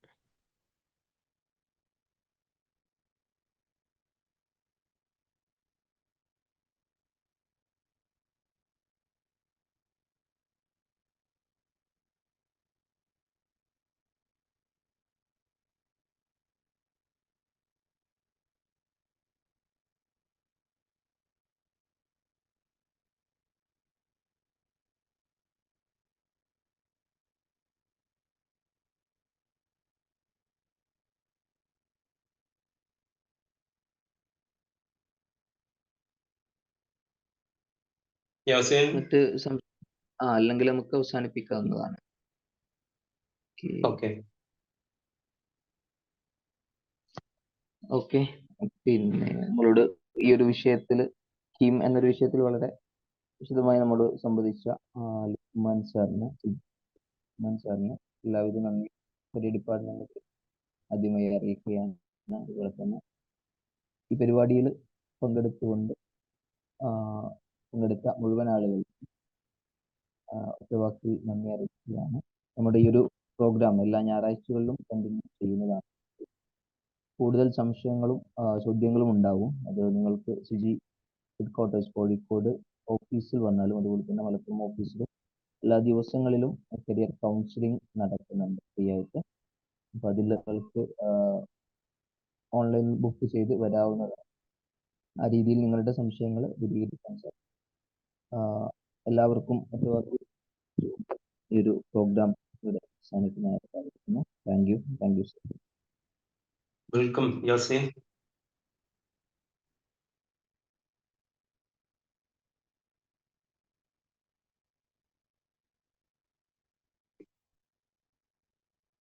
Speaker 1: യാസീൻ,
Speaker 2: എന്നിട്ട് അല്ലെങ്കിൽ നമുക്ക് അവസാനിപ്പിക്കാവുന്നതാണ്.
Speaker 1: ഓക്കെ.
Speaker 2: ഓക്കെ, പിന്നെ നമ്മളോട് ഈ ഒരു വിഷയത്തിൽ സ്കീം എന്നൊരു വിഷയത്തിൽ വളരെ വിശദമായി നമ്മോട് സംബന്ധിച്ച ലുക്മാൻ സാറിന് എല്ലാവിധ നന്ദി ഒരു ഡിപ്പാർട്ട്മെന്റ് ആദ്യമായി അറിയിക്കുകയാണ്. അതുപോലെ തന്നെ ഈ പരിപാടിയിൽ പങ്കെടുത്ത മുഴുവൻ ആളുകൾ ഒറ്റവാക്കിൽ നന്ദി അറിയിക്കുകയാണ്. നമ്മുടെ ഈ ഒരു പ്രോഗ്രാം എല്ലാ ഞായറാഴ്ചകളിലും കണ്ടിന്യൂ ചെയ്യുന്നതാണ്. കൂടുതൽ സംശയങ്ങളും ചോദ്യങ്ങളും ഉണ്ടാവും. അത് നിങ്ങൾക്ക് സുജി ഹെഡ്ക്വാർട്ടേഴ്സ് കോഴിക്കോട് ഓഫീസിൽ വന്നാലും അതുപോലെ തന്നെ മലപ്പുറം ഓഫീസിലും എല്ലാ ദിവസങ്ങളിലും കരിയർ കൗൺസിലിംഗ് നടക്കുന്നുണ്ട് ഫ്രീ ആയിട്ട്. അപ്പോൾ അതിൽ നിങ്ങൾക്ക് ഓൺലൈൻ ബുക്ക് ചെയ്ത് വരാവുന്നതാണ്. ആ രീതിയിൽ നിങ്ങളുടെ സംശയങ്ങൾ ദൂരീകരിക്കാൻ സാധിക്കും. എല്ലാവർക്കും ഈ ഒരു പ്രോഗ്രാം ഇവിടെ അവസാനിക്കുന്നതായിട്ട് സാധിക്കുന്നു. Thank you sir.
Speaker 1: Welcome Yaseen.